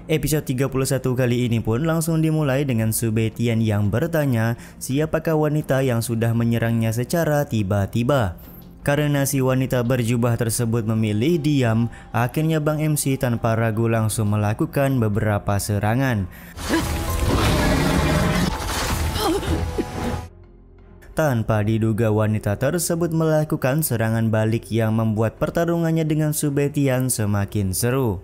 Episode 31 kali ini pun langsung dimulai dengan Su Beitian yang bertanya siapakah wanita yang sudah menyerangnya secara tiba-tiba. Karena si wanita berjubah tersebut memilih diam, akhirnya Bang MC tanpa ragu langsung melakukan beberapa serangan. Tanpa diduga wanita tersebut melakukan serangan balik yang membuat pertarungannya dengan Su Beitian semakin seru.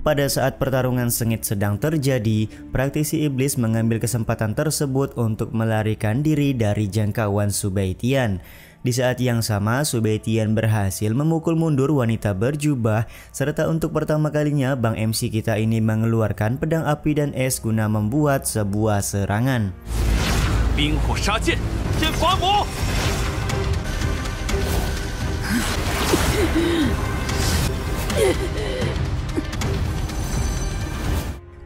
Pada saat pertarungan sengit sedang terjadi, praktisi iblis mengambil kesempatan tersebut untuk melarikan diri dari jangkauan Su Beitian. Di saat yang sama, Su Beitian berhasil memukul mundur wanita berjubah, serta untuk pertama kalinya Bang MC kita ini mengeluarkan pedang api dan es guna membuat sebuah serangan. Binghu Sha Jian, Jian Fa Mo!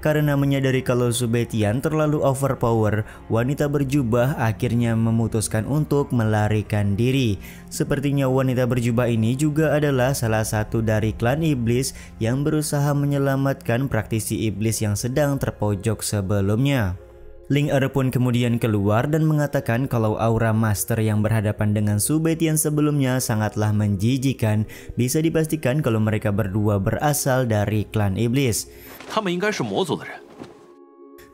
Karena menyadari kalau Su Beitian terlalu overpower, wanita berjubah akhirnya memutuskan untuk melarikan diri. Sepertinya wanita berjubah ini juga adalah salah satu dari klan iblis yang berusaha menyelamatkan praktisi iblis yang sedang terpojok sebelumnya. Ling Er pun kemudian keluar dan mengatakan kalau aura master yang berhadapan dengan Su Beitian sebelumnya sangatlah menjijikan. Bisa dipastikan kalau mereka berdua berasal dari klan iblis.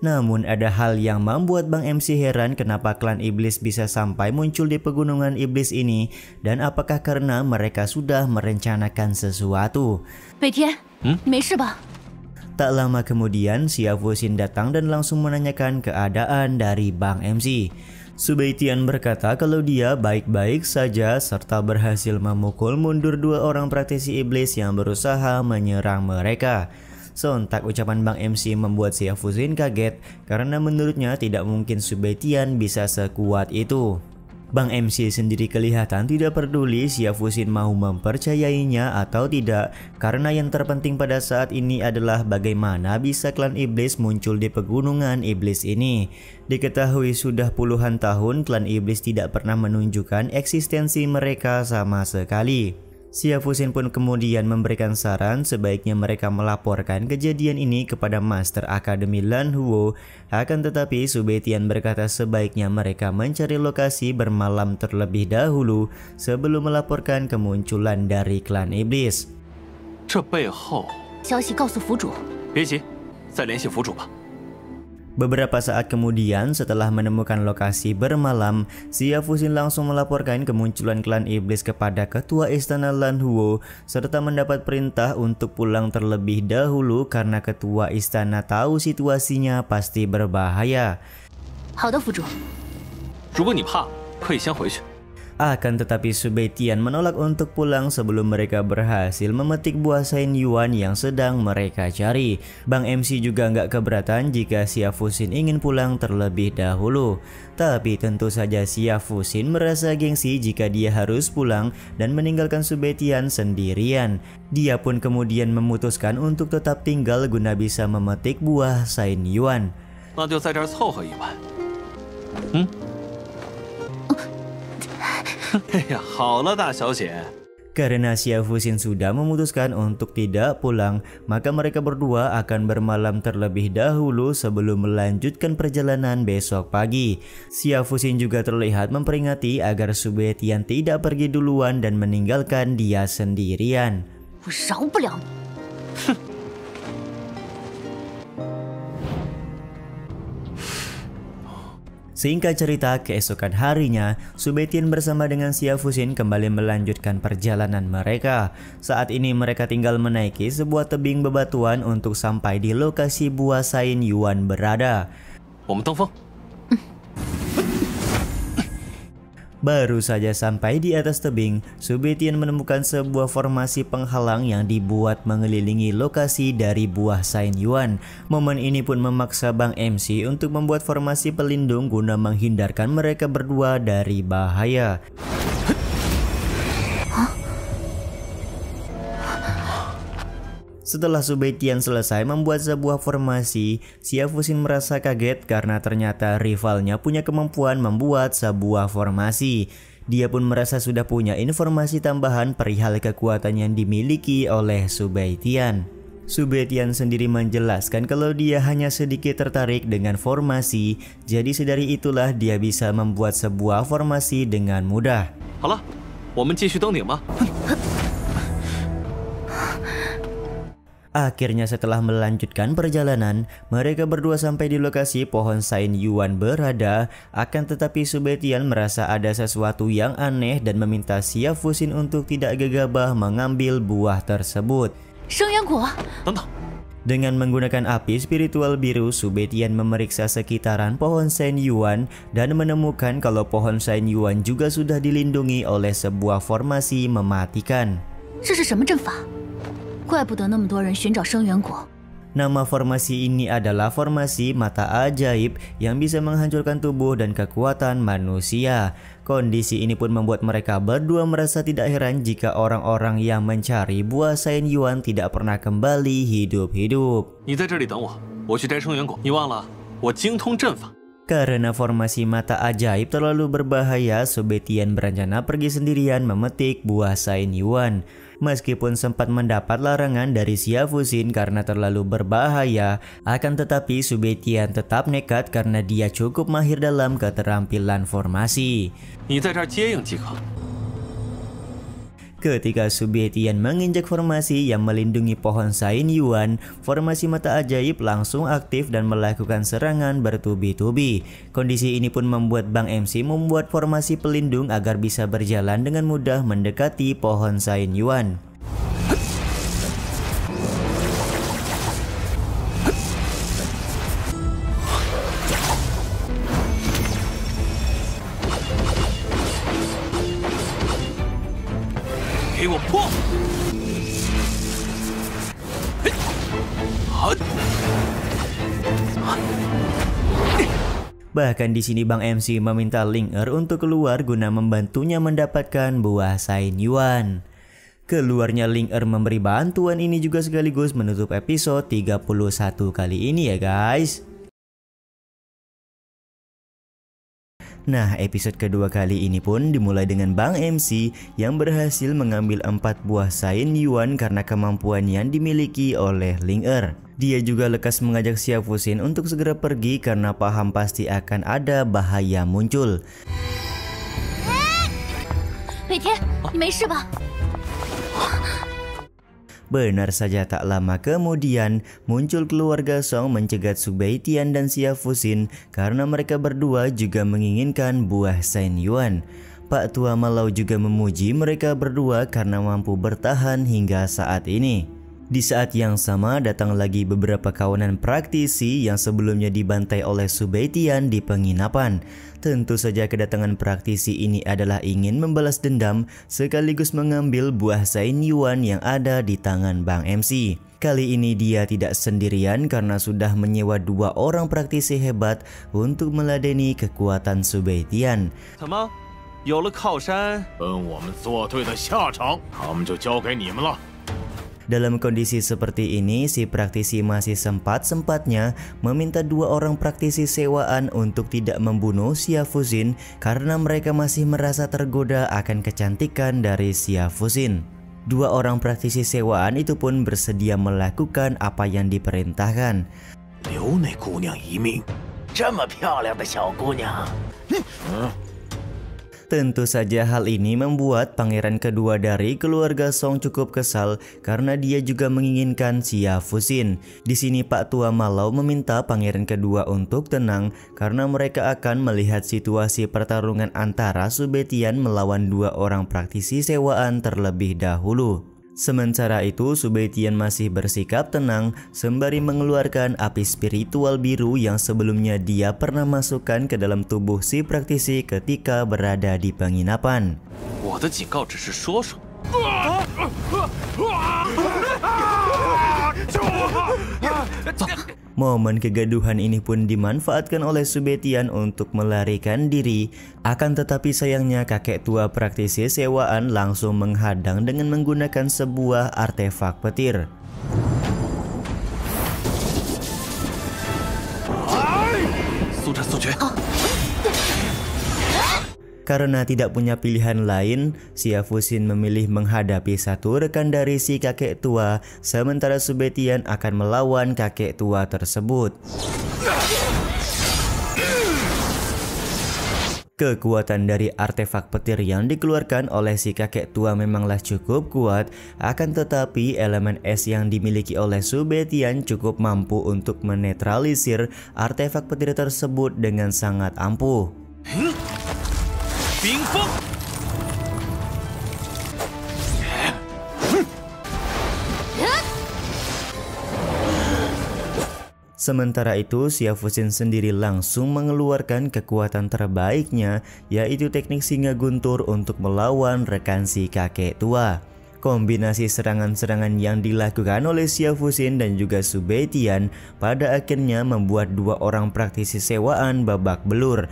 Namun ada hal yang membuat Bang MC heran kenapa klan iblis bisa sampai muncul di pegunungan iblis ini, dan apakah karena mereka sudah merencanakan sesuatu. Beitian, 没事吧? Tak lama kemudian, Xia Fuxin datang dan langsung menanyakan keadaan dari Bang MC. Su Beitian berkata kalau dia baik-baik saja serta berhasil memukul mundur dua orang praktisi iblis yang berusaha menyerang mereka. Sontak ucapan Bang MC membuat Xia Fuxin kaget karena menurutnya tidak mungkin Su Beitian bisa sekuat itu. Bang MC sendiri kelihatan tidak peduli Xia Fuxin mau mempercayainya atau tidak, karena yang terpenting pada saat ini adalah bagaimana bisa klan iblis muncul di pegunungan iblis ini. Diketahui sudah puluhan tahun klan iblis tidak pernah menunjukkan eksistensi mereka sama sekali. Xia Fuxin pun kemudian memberikan saran sebaiknya mereka melaporkan kejadian ini kepada Master Akademi Lan Huo. Akan tetapi Su Beitian berkata sebaiknya mereka mencari lokasi bermalam terlebih dahulu sebelum melaporkan kemunculan dari klan iblis. 这背后消息告诉府主。别急，再联系府主吧。 Beberapa saat kemudian setelah menemukan lokasi bermalam, Xia Fuxin langsung melaporkan kemunculan klan iblis kepada ketua istana Lan Huo serta mendapat perintah untuk pulang terlebih dahulu karena ketua istana tahu situasinya pasti berbahaya. 好的，府主。如果你怕，可以先回去。 Akan tetapi Su Beitian menolak untuk pulang sebelum mereka berhasil memetik buah Sain Yuan yang sedang mereka cari. Bang MC juga nggak keberatan jika Xia Fuxin ingin pulang terlebih dahulu. Tapi tentu saja Xia Fuxin merasa gengsi jika dia harus pulang dan meninggalkan Su Beitian sendirian. Dia pun kemudian memutuskan untuk tetap tinggal guna bisa memetik buah Sain Yuan. 那就在这儿凑合一晚。哎呀，好了，大小姐。 Karena Xia Fuxin sudah memutuskan untuk tidak pulang, maka mereka berdua akan bermalam terlebih dahulu sebelum melanjutkan perjalanan besok pagi. Xia Fuxin juga terlihat memperingati agar Su Beitian tidak pergi duluan dan meninggalkan dia sendirian. 我饶不了你。 Singkat cerita, keesokan harinya, Su Beitian bersama dengan Xia Fuxin kembali melanjutkan perjalanan mereka. Saat ini mereka tinggal menaiki sebuah tebing bebatuan untuk sampai di lokasi buah Sain Yuan berada. 我们登峰。 Baru saja sampai di atas tebing, Su Beitian menemukan sebuah formasi penghalang yang dibuat mengelilingi lokasi dari buah Sain Yuan. Momen ini pun memaksa Bang MC untuk membuat formasi pelindung guna menghindarkan mereka berdua dari bahaya. Setelah Subaitian selesai membuat sebuah formasi, Xia Fuxin merasa kaget karena ternyata rivalnya punya kemampuan membuat sebuah formasi. Dia pun merasa sudah punya informasi tambahan perihal kekuatan yang dimiliki oleh Subaitian. Subaitian sendiri menjelaskan kalau dia hanya sedikit tertarik dengan formasi, jadi sedari itulah dia bisa membuat sebuah formasi dengan mudah. 好了，我们继续登顶吧。 Akhirnya setelah melanjutkan perjalanan, mereka berdua sampai di lokasi pohon Sain Yuan berada. Akan tetapi Subaitian merasa ada sesuatu yang aneh dan meminta Xia Fuxin untuk tidak gegabah mengambil buah tersebut. 生源果， 等等， Dengan menggunakan api spiritual biru, Subaitian memeriksa sekitaran pohon Sain Yuan dan menemukan kalau pohon Sain Yuan juga sudah dilindungi oleh sebuah formasi mematikan. 这是什么阵法？怪不得那么多人寻找生源果。 Nama formasi ini adalah formasi mata ajaib yang bisa menghancurkan tubuh dan kekuatan manusia. Kondisi ini pun membuat mereka berdua merasa tidak heran jika orang-orang yang mencari buah Sain Yuan tidak pernah kembali hidup-hidup. 你在这里等我，我去摘生源果。你忘了，我精通阵法。 Karena formasi mata ajaib terlalu berbahaya, Subaitian berencana pergi sendirian memetik buah Sain Yuan. Meskipun sempat mendapat larangan dari Xia Fuxin karena terlalu berbahaya, akan tetapi Subaitian tetap nekat karena dia cukup mahir dalam keterampilan formasi. 你在这儿接应即可。 Ketika Subaitian menginjak formasi yang melindungi pohon Sain Yuan, formasi mata ajaib langsung aktif dan melakukan serangan bertubi-tubi. Kondisi ini pun membuat Bang MC membuat formasi pelindung agar bisa berjalan dengan mudah mendekati pohon Sain Yuan. Bahkan di sini Bang MC meminta Ling Er untuk keluar guna membantunya mendapatkan buah Sain Yuan. Keluarnya Ling Er memberi bantuan ini juga sekaligus menutup episode 31 kali ini ya guys. Nah, episode kedua kali ini pun dimulai dengan Bang MC yang berhasil mengambil 4 buah Sain Yuan karena kemampuan yang dimiliki oleh Ling Er. Dia juga lekas mengajak Xia Fuxin untuk segera pergi karena paham pasti akan ada bahaya muncul. 北天，你没事吧？ Benar saja tak lama kemudian muncul keluarga Song mencegat Subaitian dan Xia Fuxin karena mereka berdua juga menginginkan buah Sain Yuan. Pak Tua Malau juga memuji mereka berdua karena mampu bertahan hingga saat ini. Di saat yang sama datang lagi beberapa kawanan praktisi yang sebelumnya dibantai oleh Subaitian di penginapan. Tentu saja kedatangan praktisi ini adalah ingin membalas dendam sekaligus mengambil buah Sain Yuan yang ada di tangan Bang MC. Kali ini dia tidak sendirian karena sudah menyewa 2 orang praktisi hebat untuk meladeni kekuatan Subaitian. 怎么，有了靠山？等我们做对的下场，他们就交给你们了。 Dalam kondisi seperti ini, si praktisi masih sempat-sempatnya meminta 2 orang praktisi sewaan untuk tidak membunuh Xia Fuxin karena mereka masih merasa tergoda akan kecantikan dari Xia Fuxin. 2 orang praktisi sewaan itu pun bersedia melakukan apa yang diperintahkan. 留那姑娘一命，这么漂亮的小姑娘，Tentu saja hal ini membuat pangeran kedua dari keluarga Song cukup kesal karena dia juga menginginkan Xia Fuxin. Di sini Pak Tua Malau meminta pangeran kedua untuk tenang karena mereka akan melihat situasi pertarungan antara Subaitian melawan 2 orang praktisi sewaan terlebih dahulu. Sementara itu Subaitian masih bersikap tenang sembari mengeluarkan api spiritual biru yang sebelumnya dia pernah masukkan ke dalam tubuh si praktisi ketika berada di penginapan. 我的警告只是说说。 Momen kegaduhan ini pun dimanfaatkan oleh Subaitian untuk melarikan diri. Akan tetapi sayangnya kakek tua praktisi sewaan langsung menghadang dengan menggunakan sebuah artefak petir. 决。 Karena tidak punya pilihan lain, Xia Fuxin memilih menghadapi satu rekan dari si kakek tua, sementara Su Beitian akan melawan kakek tua tersebut. Kekuatan dari artefak petir yang dikeluarkan oleh si kakek tua memanglah cukup kuat, akan tetapi elemen es yang dimiliki oleh Su Beitian cukup mampu untuk menetralisir artefak petir tersebut dengan sangat ampuh. 冰封。 Sementara itu, Xia Fuxin sendiri langsung mengeluarkan kekuatan terbaiknya, yaitu teknik singa guntur untuk melawan rekan si kakek tua. Kombinasi serangan-serangan yang dilakukan oleh Xia Fuxin dan juga Su Beitian pada akhirnya membuat dua orang praktisi sewaan babak belur.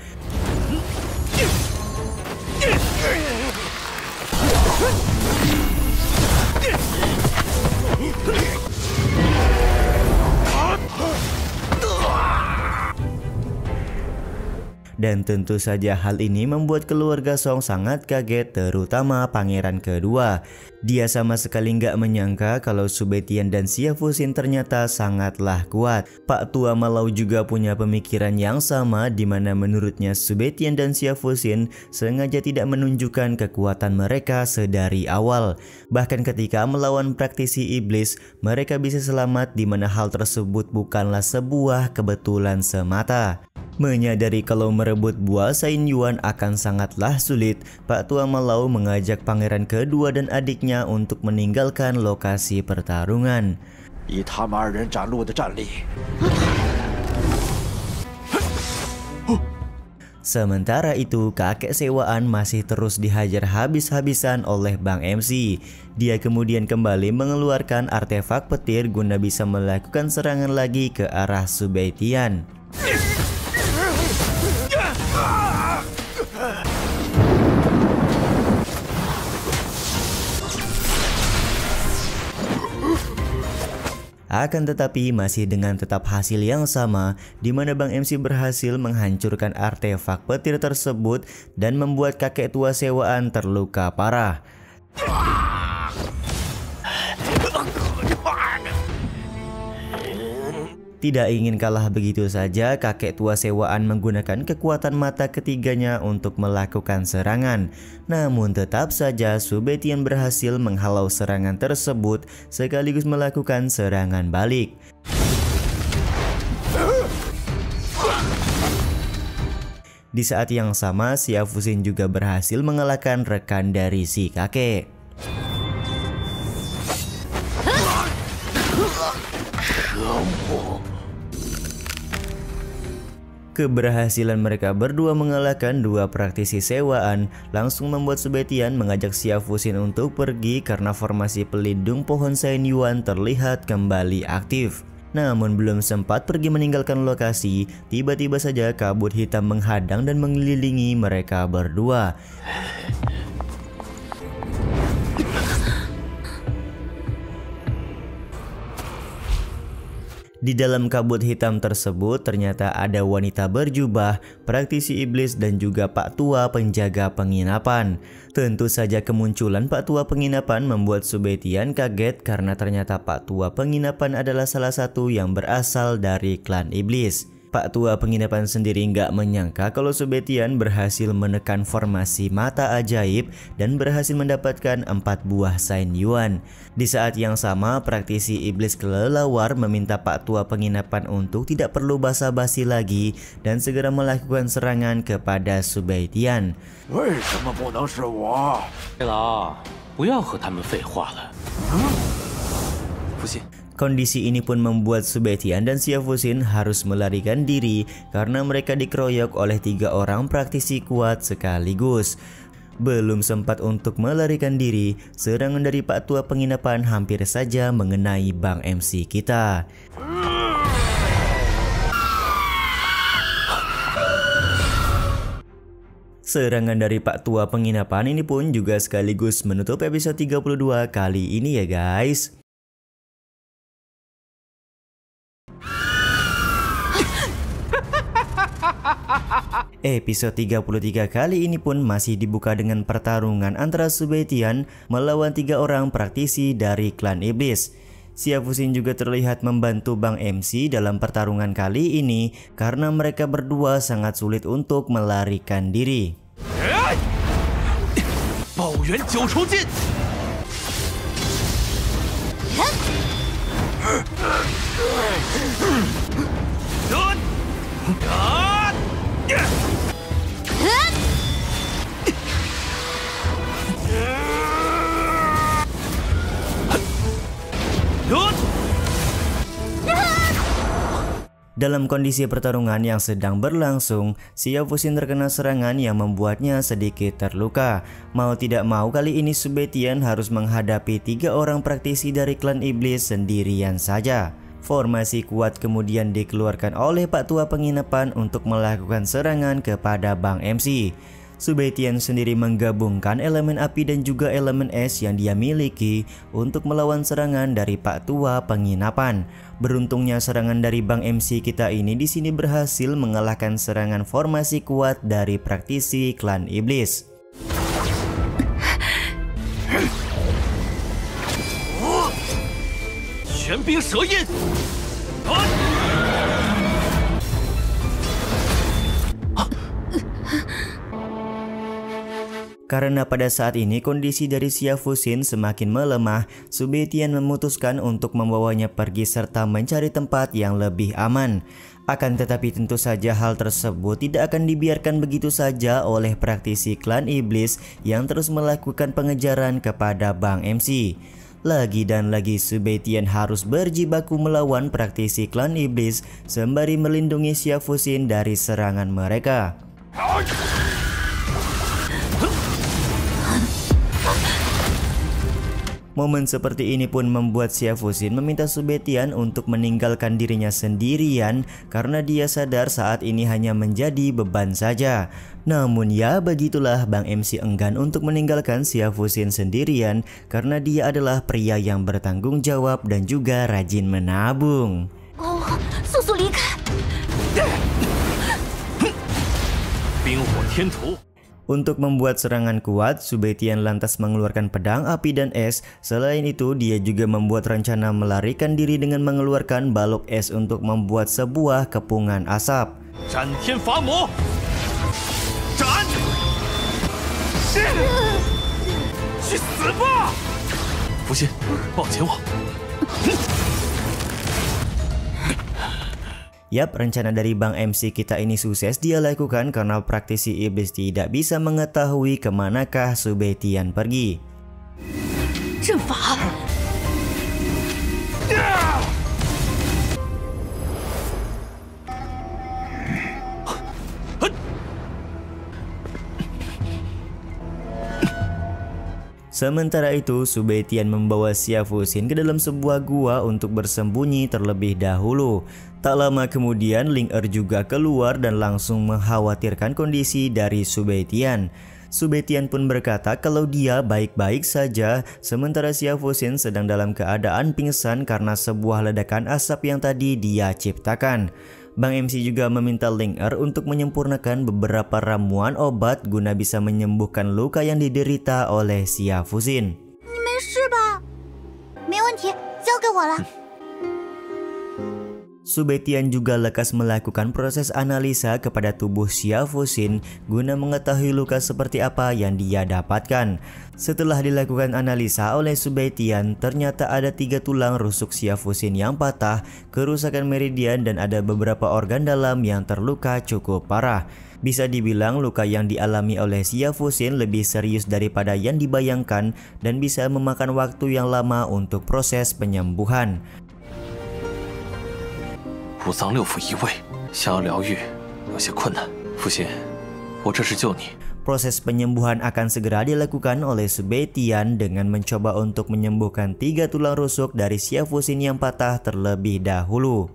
Dan tentu saja hal ini membuat keluarga Song sangat kaget, terutama pangeran kedua. Dia sama sekali nggak menyangka kalau Su Beitian dan Xia Fuxin ternyata sangatlah kuat. Pak Tua Malau juga punya pemikiran yang sama, di mana menurutnya Su Beitian dan Xia Fuxin sengaja tidak menunjukkan kekuatan mereka sedari awal. Bahkan ketika melawan praktisi iblis, mereka bisa selamat, di mana hal tersebut bukanlah sebuah kebetulan semata. Menyadari kalau merebut buah Sain Yuan akan sangatlah sulit, Pak Tua Malau mengajak pangeran kedua dan adiknya untuk meninggalkan lokasi pertarungan. 以他们二人展露的战力， Sementara itu, kakek sewaan masih terus dihajar habis-habisan oleh Bang MC. Dia kemudian kembali mengeluarkan artefak petir guna bisa melakukan serangan lagi ke arah Su Beitian. Akan tetapi masih dengan tetap hasil yang sama, di mana Bang MC berhasil menghancurkan artefak petir tersebut dan membuat kakek tua sewaan terluka parah. Tidak ingin kalah begitu saja, kakek tua sewaan menggunakan kekuatan mata ketiganya untuk melakukan serangan. Namun tetap saja Su Beitian berhasil menghalau serangan tersebut sekaligus melakukan serangan balik. Di saat yang sama, Xia Fuxin juga berhasil mengalahkan rekan dari si kakek. Keberhasilan mereka berdua mengalahkan dua praktisi sewaan langsung membuat Su Beitian mengajak Xia Fuxin untuk pergi karena formasi pelindung pohon Sain Yuan terlihat kembali aktif. Namun belum sempat pergi meninggalkan lokasi, tiba-tiba saja kabut hitam menghadang dan mengelilingi mereka berdua. Di dalam kabut hitam tersebut ternyata ada wanita berjubah, praktisi iblis dan juga Pak Tua penjaga penginapan. Tentu saja kemunculan Pak Tua penginapan membuat Su Beitian kaget karena ternyata Pak Tua penginapan adalah salah satu yang berasal dari klan iblis. Pak Tua penginapan sendiri nggak menyangka kalau Su Beitian berhasil menekan formasi mata ajaib dan berhasil mendapatkan 4 buah Sain Yuan. Di saat yang sama, praktisi iblis kelelawar meminta Pak Tua penginapan untuk tidak perlu basa-basi lagi dan segera melakukan serangan kepada Su Beitian. 为什么不能是我？ 黑老，不要和他们废话了。父亲。 Kondisi ini pun membuat Su Beitian dan Xia Fuxin harus melarikan diri karena mereka dikeroyok oleh 3 orang praktisi kuat sekaligus. Belum sempat untuk melarikan diri, serangan dari Pak Tua penginapan hampir saja mengenai Bang MC kita. Serangan dari Pak Tua penginapan ini pun juga sekaligus menutup episode 32 kali ini ya guys. Episode 33 kali ini pun masih dibuka dengan pertarungan antara Su Baitian melawan 3 orang praktisi dari klan iblis. Xia Fuxin juga terlihat membantu Bang MC dalam pertarungan kali ini karena mereka berdua sangat sulit untuk melarikan diri. Dalam kondisi pertarungan yang sedang berlangsung, Xia Fuxin terkena serangan yang membuatnya sedikit terluka. Mau tidak mau kali ini Su Baitian harus menghadapi 3 orang praktisi dari klan iblis sendirian saja. Formasi kuat kemudian dikeluarkan oleh Pak Tua Penginapan untuk melakukan serangan kepada Bang MC. Su Baitian sendiri menggabungkan elemen api dan juga elemen es yang dia miliki untuk melawan serangan dari Pak Tua Penginapan. Beruntungnya serangan dari Bang MC kita ini di sini berhasil mengalahkan serangan formasi kuat dari praktisi klan iblis. Karena pada saat ini kondisi dari Xia Fuxin semakin melemah, Su Baitian memutuskan untuk membawanya pergi serta mencari tempat yang lebih aman. Akan tetapi tentu saja hal tersebut tidak akan dibiarkan begitu saja oleh praktisi klan iblis yang terus melakukan pengejaran kepada Bang MC. Lagi dan lagi Su Baitian harus berjibaku melawan praktisi klan iblis sembari melindungi Xia Fuxin dari serangan mereka. Momen seperti ini pun membuat Xia Fuxin meminta Su Baitian untuk meninggalkan dirinya sendirian karena dia sadar saat ini hanya menjadi beban saja. Namun ya begitulah, Bang MC enggan untuk meninggalkan Xia Fuxin sendirian karena dia adalah pria yang bertanggung jawab dan juga rajin menabung. Untuk membuat serangan kuat, Su Baitian lantas mengeluarkan pedang api dan es. Selain itu, dia juga membuat rencana melarikan diri dengan mengeluarkan balok es untuk membuat sebuah kepungan asap. Yap, rencana dari Bang MC kita ini sukses dia lakukan karena praktisi iblis tidak bisa mengetahui kemanakah Su Baitian pergi. Sementara itu, Su Baitian membawa Xia Fuxin ke dalam sebuah gua untuk bersembunyi terlebih dahulu. Tak lama kemudian, Ling Er juga keluar dan langsung mengkhawatirkan kondisi dari Su Baitian. Su Baitian pun berkata kalau dia baik-baik saja, sementara Xia Fuxin sedang dalam keadaan pingsan karena sebuah ledakan asap yang tadi dia ciptakan. Bang MC juga meminta Ling Er untuk menyempurnakan beberapa ramuan obat guna bisa menyembuhkan luka yang diderita oleh Xia Fuxin. Su Baitian juga lekas melakukan proses analisa kepada tubuh Xia Fuxin guna mengetahui luka seperti apa yang dia dapatkan. Setelah dilakukan analisa oleh Su Baitian, ternyata ada 3 tulang rusuk Xia Fuxin yang patah, kerusakan meridian dan ada beberapa organ dalam yang terluka cukup parah. Bisa dibilang luka yang dialami oleh Xia Fuxin lebih serius daripada yang dibayangkan dan bisa memakan waktu yang lama untuk proses penyembuhan. 五脏六腑移位，想要疗愈有些困难。父亲，我这是救你。 Proses penyembuhan akan segera dilakukan oleh Su Baitian dengan mencoba untuk menyembuhkan 3 tulang rusuk dari Xia Fuxin yang patah terlebih dahulu.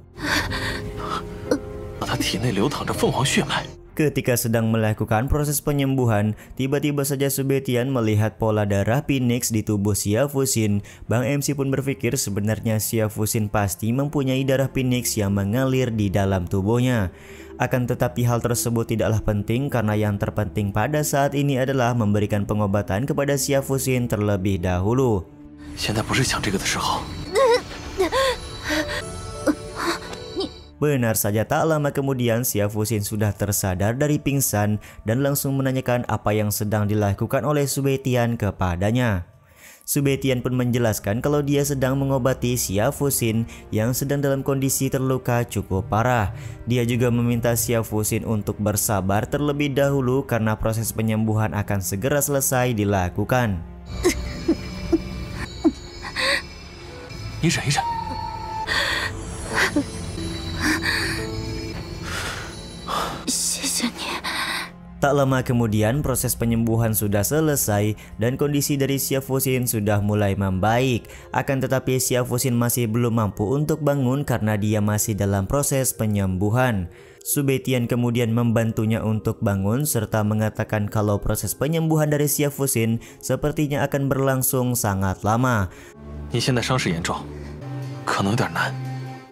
Ketika sedang melakukan proses penyembuhan, tiba-tiba saja Subetian melihat pola darah Phoenix di tubuh Xia Fuxin. Bang MC pun berpikir sebenarnya Xia Fuxin pasti mempunyai darah Phoenix yang mengalir di dalam tubuhnya. Akan tetapi hal tersebut tidaklah penting karena yang terpenting pada saat ini adalah memberikan pengobatan kepada Xia Fuxin terlebih dahulu. 现在不是想这个的时候。 Benar saja, tak lama kemudian Xia Fuxin sudah tersadar dari pingsan dan langsung menanyakan apa yang sedang dilakukan oleh Subetian kepadanya. Subetian pun menjelaskan kalau dia sedang mengobati Xia Fuxin yang sedang dalam kondisi terluka cukup parah. Dia juga meminta Xia Fuxin untuk bersabar terlebih dahulu karena proses penyembuhan akan segera selesai dilakukan. 你忍一忍。 Tak lama kemudian proses penyembuhan sudah selesai dan kondisi dari Xia Fuxin sudah mulai membaik. Akan tetapi Xia Fuxin masih belum mampu untuk bangun karena dia masih dalam proses penyembuhan. Subetian kemudian membantunya untuk bangun serta mengatakan kalau proses penyembuhan dari Xia Fuxin sepertinya akan berlangsung sangat lama. 你现在伤势严重，可能有点难。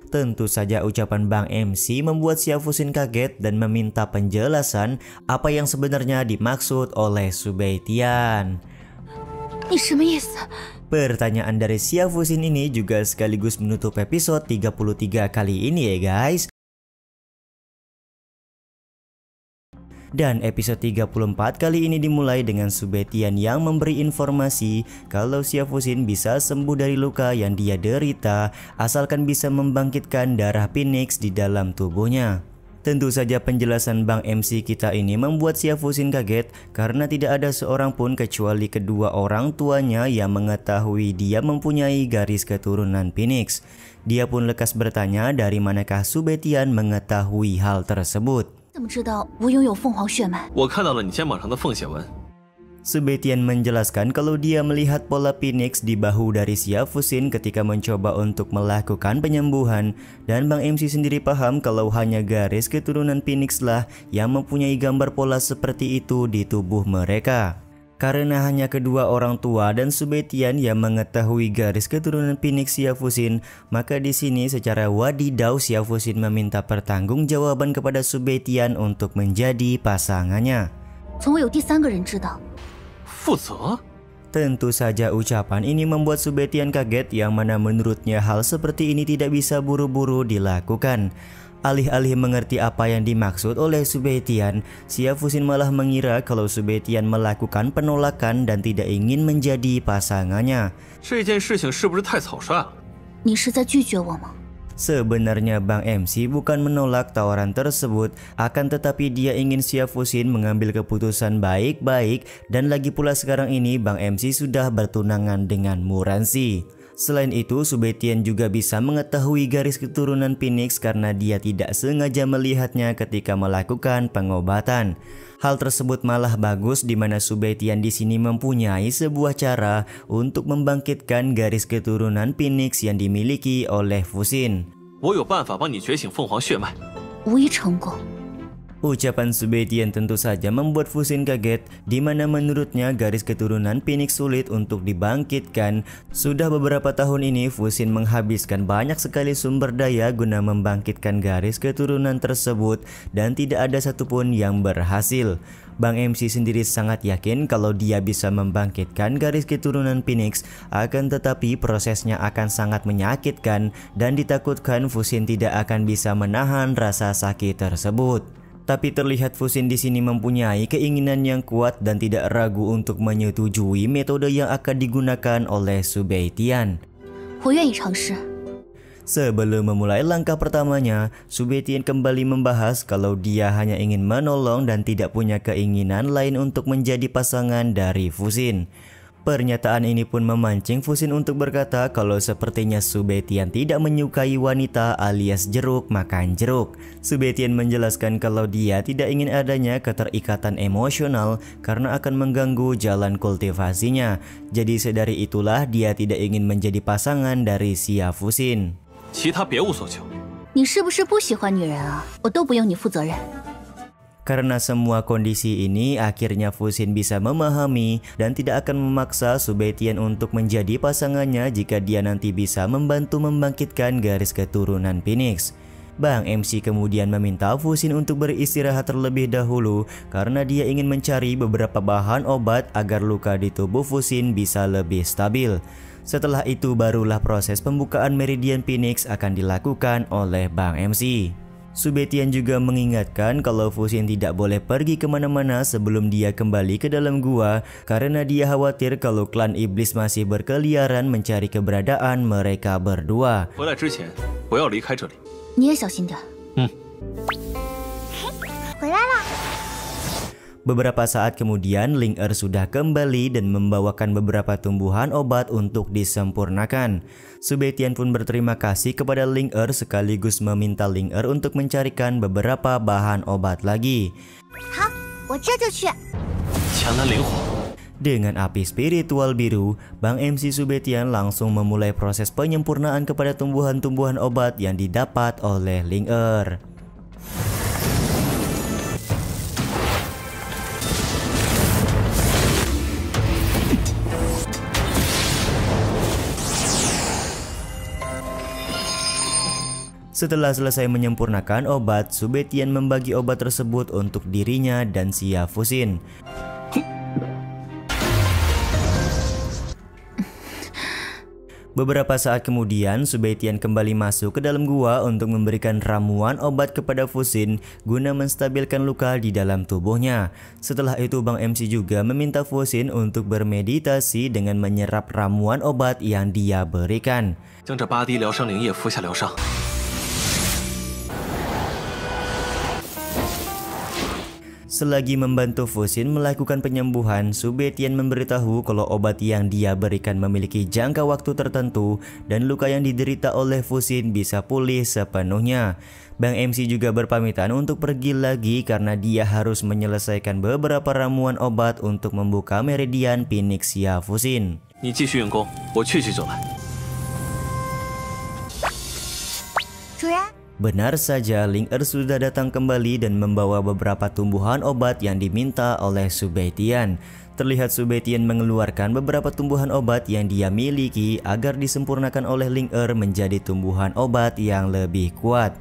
Tentu saja ucapan Bang MC membuat Xia Fuxin kaget dan meminta penjelasan apa yang sebenarnya dimaksud oleh Subetian. Pertanyaan dari Xia Fuxin ini juga sekaligus menutup episode 33 kali ini ya guys. Dan episode 34 kali ini dimulai dengan Subetian yang memberi informasi kalau Xia Fuxin bisa sembuh dari luka yang dia derita asalkan bisa membangkitkan darah Phoenix di dalam tubuhnya. Tentu saja penjelasan Bang MC kita ini membuat Xia Fuxin kaget karena tidak ada seorang pun kecuali kedua orang tuanya yang mengetahui dia mempunyai garis keturunan Phoenix. Dia pun lekas bertanya dari manakah Subetian mengetahui hal tersebut. 怎么知道我拥有凤凰血脉？ 我看到了你肩膀上的凤血纹。 Subetian menjelaskan kalau dia melihat pola Phoenix di bahu dari Xia Fuxin ketika mencoba untuk melakukan penyembuhan, dan Bang MC sendiri paham kalau hanya garis keturunan Phoenix lah yang mempunyai gambar pola seperti itu di tubuh mereka. Karena hanya kedua orang tua dan Subetian yang mengetahui garis keturunan Phoenix Xia Fuxin, maka di sini secara wadidaw Xia Fuxin meminta pertanggungjawaban kepada Subetian untuk menjadi pasangannya. 从未有第三个人知道。 负责？ Tentu saja ucapan ini membuat Subetian kaget yang mana menurutnya hal seperti ini tidak bisa buru-buru dilakukan. Alih-alih mengerti apa yang dimaksud oleh Subetian, Xia Fuxin malah mengira kalau Subetian melakukan penolakan dan tidak ingin menjadi pasangannya. 这件事情是不是太草率了？ 你是在拒绝我吗？ Sebenarnya Bang MC bukan menolak tawaran tersebut, akan tetapi dia ingin Xia Fuxin mengambil keputusan baik-baik, dan lagi pula sekarang ini Bang MC sudah bertunangan dengan Muransi. Selain itu, Subetian juga bisa mengetahui garis keturunan Phoenix karena dia tidak sengaja melihatnya ketika melakukan pengobatan. Hal tersebut malah bagus di mana Subetian di sini mempunyai sebuah cara untuk membangkitkan garis keturunan Phoenix yang dimiliki oleh Fuxin. 我有办法帮你觉醒凤凰血脉。 无一成功。 Ucapan Subetian tentu saja membuat Fuxin kaget, di mana menurutnya garis keturunan Phoenix sulit untuk dibangkitkan. Sudah beberapa tahun ini Fuxin menghabiskan banyak sekali sumber daya guna membangkitkan garis keturunan tersebut dan tidak ada satupun yang berhasil. Bang MC sendiri sangat yakin kalau dia bisa membangkitkan garis keturunan Phoenix, akan tetapi prosesnya akan sangat menyakitkan dan ditakutkan Fuxin tidak akan bisa menahan rasa sakit tersebut. Tapi terlihat Fuxin di sini mempunyai keinginan yang kuat dan tidak ragu untuk menyetujui metode yang akan digunakan oleh Subetian. 我愿意尝试。 Sebelum memulai langkah pertamanya, Subetian kembali membahas kalau dia hanya ingin menolong dan tidak punya keinginan lain untuk menjadi pasangan dari Fuxin. Pernyataan ini pun memancing Fuxin untuk berkata kalau sepertinya Subetian tidak menyukai wanita alias jeruk makan jeruk. Subetian menjelaskan kalau dia tidak ingin adanya keterikatan emosional karena akan mengganggu jalan kultivasinya. Jadi sedari itulah dia tidak ingin menjadi pasangan dari Xia Fuxin. 其他别无所求。 你是不是不喜欢女人啊？我都不用你负责任。Karena semua kondisi ini, akhirnya Fuxin bisa memahami dan tidak akan memaksa Subaitian untuk menjadi pasangannya jika dia nanti bisa membantu membangkitkan garis keturunan Phoenix. Bang MC kemudian meminta Fuxin untuk beristirahat terlebih dahulu karena dia ingin mencari beberapa bahan obat agar luka di tubuh Fuxin bisa lebih stabil. Setelah itu barulah proses pembukaan meridian Phoenix akan dilakukan oleh Bang MC. Subaitian juga mengingatkan kalau Fuxin tidak boleh pergi kemana-mana sebelum dia kembali ke dalam gua karena dia khawatir kalau klan iblis masih berkeliaran mencari keberadaan mereka berdua. 回来之前不要离开这里。你也小心点。回来了。 Beberapa saat kemudian, Ling Er sudah kembali dan membawakan beberapa tumbuhan obat untuk disempurnakan. Subaitian pun berterima kasih kepada Ling Er sekaligus meminta Ling Er untuk mencarikan beberapa bahan obat lagi. 好，我这就去。 强男灵火。 Dengan api spiritual biru, Bang MC Subaitian langsung memulai proses penyempurnaan kepada tumbuhan-tumbuhan obat yang didapat oleh Ling Er. Setelah selesai menyempurnakan obat, Subaitian membagi obat tersebut untuk dirinya dan Xia Fuxin. Beberapa saat kemudian, Subaitian kembali masuk ke dalam gua untuk memberikan ramuan obat kepada Fuxin guna menstabilkan luka di dalam tubuhnya. Setelah itu, Bang MC juga meminta Fuxin untuk bermeditasi dengan menyerap ramuan obat yang dia berikan. 将这8滴疗伤灵液服下疗伤。 Selagi membantu Fuxin melakukan penyembuhan, Subaitian memberitahu kalau obat yang dia berikan memiliki jangka waktu tertentu dan luka yang diderita oleh Fuxin bisa pulih sepenuhnya. Bang MC juga berpamitan untuk pergi lagi karena dia harus menyelesaikan beberapa ramuan obat untuk membuka meridian Phoenix Xia Fuxin. 你继续用功，我去就来。 主人。 Benar saja, Ling Er sudah datang kembali dan membawa beberapa tumbuhan obat yang diminta oleh Subaitian. Terlihat Subaitian mengeluarkan beberapa tumbuhan obat yang dia miliki agar disempurnakan oleh Ling Er menjadi tumbuhan obat yang lebih kuat.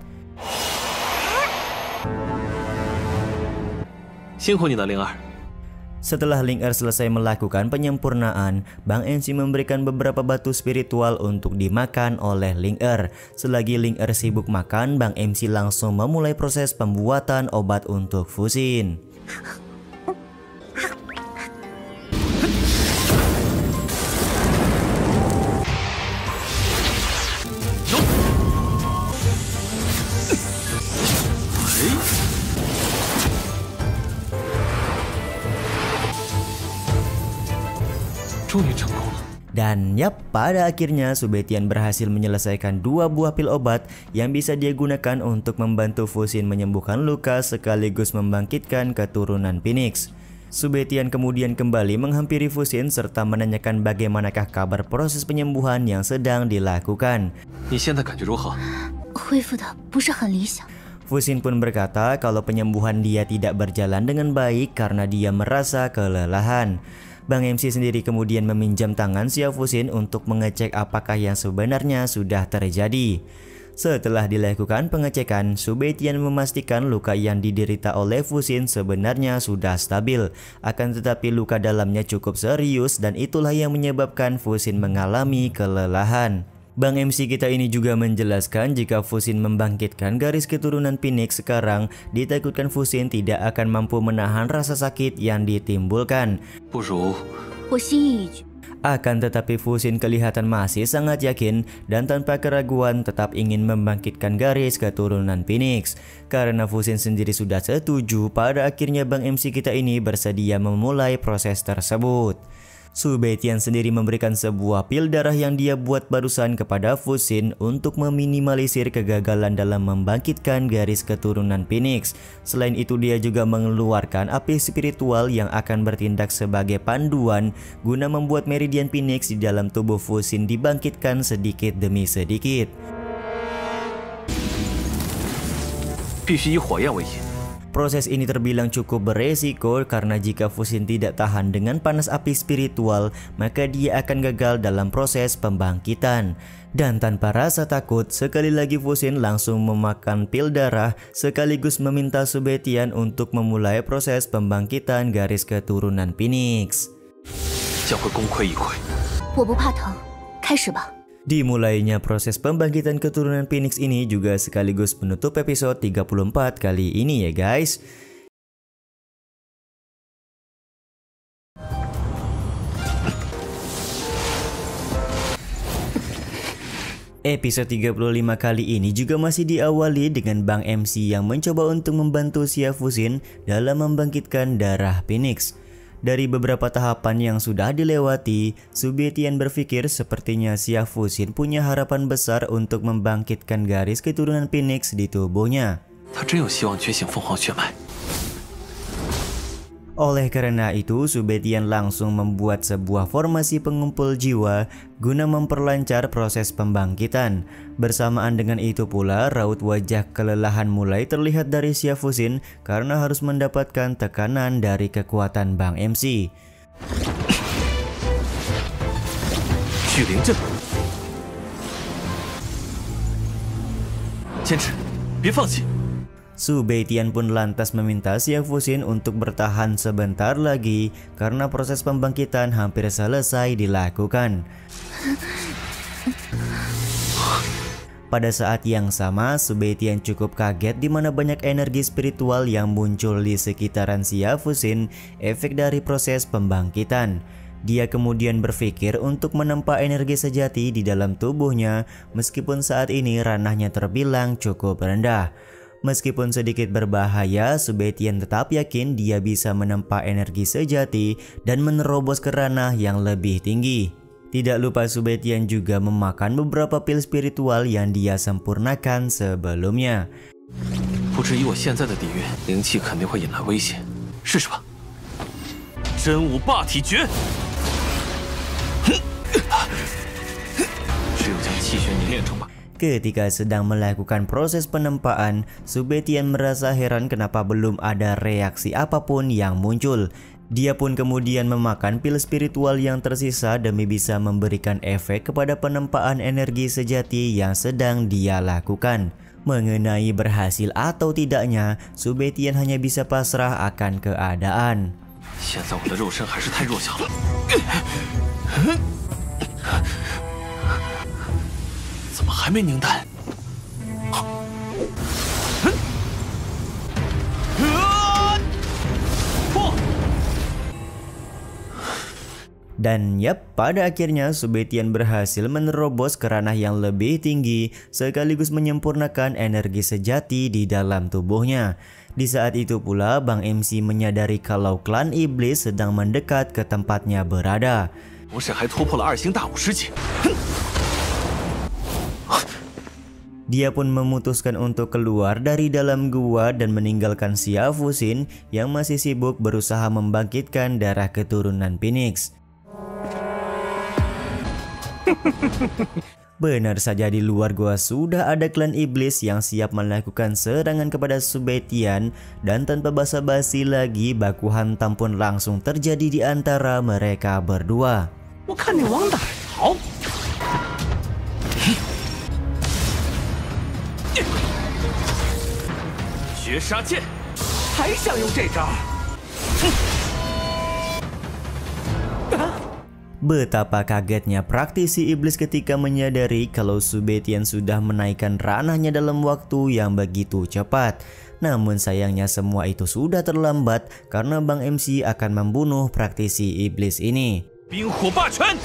辛苦你了，灵儿。 Setelah Ling Er selesai melakukan penyempurnaan, Bang MC memberikan beberapa batu spiritual untuk dimakan oleh Ling Er. Selagi Ling Er sibuk makan, Bang MC langsung memulai proses pembuatan obat untuk Fuxin. Dan yap, pada akhirnya Subaitian berhasil menyelesaikan 2 buah pil obat yang bisa dia gunakan untuk membantu Fuxin menyembuhkan luka sekaligus membangkitkan keturunan Phoenix. Subaitian kemudian kembali menghampiri Fuxin serta menanyakan bagaimanakah kabar proses penyembuhan yang sedang dilakukan. 你现在感觉如何？ 恢复的不是很理想。 Fuxin pun berkata kalau penyembuhan dia tidak berjalan dengan baik karena dia merasa kelelahan. Bang MC sendiri kemudian meminjam tangan Xia Fuxin untuk mengecek apakah yang sebenarnya sudah terjadi. Setelah dilakukan pengecekan, Subaitian memastikan luka yang diderita oleh Fuxin sebenarnya sudah stabil. Akan tetapi luka dalamnya cukup serius dan itulah yang menyebabkan Fuxin mengalami kelelahan. Bang MC kita ini juga menjelaskan jika Fuxin membangkitkan garis keturunan Phoenix sekarang, ditakutkan Fuxin tidak akan mampu menahan rasa sakit yang ditimbulkan. 不如 我心意已决。 Akan tetapi Fuxin kelihatan masih sangat yakin dan tanpa keraguan tetap ingin membangkitkan garis keturunan Phoenix. Karena Fuxin sendiri sudah setuju, pada akhirnya Bang MC kita ini bersedia memulai proses tersebut. Subaitian sendiri memberikan sebuah pil darah yang dia buat barusan kepada Fuxin untuk meminimalisir kegagalan dalam membangkitkan garis keturunan Phoenix. Selain itu dia juga mengeluarkan api spiritual yang akan bertindak sebagai panduan guna membuat meridian Phoenix di dalam tubuh Fuxin dibangkitkan sedikit demi sedikit. 必须以火焰为引。Proses ini terbilang cukup beresiko karena jika Fuxin tidak tahan dengan panas api spiritual, maka dia akan gagal dalam proses pembangkitan. Dan tanpa rasa takut, sekali lagi Fuxin langsung memakan pil darah sekaligus meminta Su Beitian untuk memulai proses pembangkitan garis keturunan Phoenix. 将会功亏一篑。我不怕疼，开始吧。 Dimulainya proses pembangkitan keturunan Phoenix ini juga sekaligus menutup episode 34 kali ini ya guys. Episode 35 kali ini juga masih diawali dengan Bang MC yang mencoba untuk membantu Xia Fuxin dalam membangkitkan darah Phoenix. Dari beberapa tahapan yang sudah dilewati, Su Beitian berpikir sepertinya Xia Fuxin punya harapan besar untuk membangkitkan garis keturunan Phoenix di tubuhnya. 他真有希望觉醒凤凰血脉。 Oleh karena itu, Su Beitian langsung membuat sebuah formasi pengumpul jiwa guna memperlancar proses pembangkitan. Bersamaan dengan itu pula, raut wajah kelelahan mulai terlihat dari Xia Fuxin karena harus mendapatkan tekanan dari kekuatan Bang MC. 巨灵阵，坚持，别放弃。 Su Beitian pun lantas meminta Xia Fuxin untuk bertahan sebentar lagi karena proses pembangkitan hampir selesai dilakukan. Pada saat yang sama, Su Beitian cukup kaget di mana banyak energi spiritual yang muncul di sekitaran Xia Fuxin, efek dari proses pembangkitan. Dia kemudian berpikir untuk menempa energi sejati di dalam tubuhnya meskipun saat ini ranahnya terbilang cukup rendah. Meskipun sedikit berbahaya, Su Beitian tetap yakin dia bisa menempa energi sejati dan menerobos ke ranah yang lebih tinggi. Tidak lupa Su Beitian juga memakan beberapa pil spiritual yang dia sempurnakan sebelumnya. 不至于我现在的底蕴，灵气肯定会引来威胁。试试吧。真武霸体诀。只有将气血凝练成吧。 Ketika sedang melakukan proses penempaan, Su Beitian merasa heran kenapa belum ada reaksi apapun yang muncul. Dia pun kemudian memakan pil spiritual yang tersisa demi bisa memberikan efek kepada penempaan energi sejati yang sedang dia lakukan. Mengenai berhasil atau tidaknya, Su Beitian hanya bisa pasrah akan keadaan. 现在我的肉身还是太弱小了。怎么还没凝丹？ Dan yap, pada akhirnya Su Beitian berhasil menerobos ke ranah yang lebih tinggi sekaligus menyempurnakan energi sejati di dalam tubuhnya. Di saat itu pula Bang MC menyadari kalau klan iblis sedang mendekat ke tempatnya berada. 不是还突破了2星大武师级。 Dia pun memutuskan untuk keluar dari dalam gua dan meninggalkan Xia Fuxin yang masih sibuk berusaha membangkitkan darah keturunan Phoenix. Benar saja, di luar gua sudah ada klan iblis yang siap melakukan serangan kepada Su Beitian, dan tanpa basa-basi lagi baku hantam pun langsung terjadi di antara mereka berdua. 我看你往哪儿逃！ 绝杀剑，还想用这招？ Betapa kagetnya praktisi iblis ketika menyadari kalau Su Beitian sudah menaikkan ranahnya dalam waktu yang begitu cepat. Namun sayangnya semua itu sudah terlambat karena Bang MC akan membunuh praktisi iblis ini. 冰火霸权。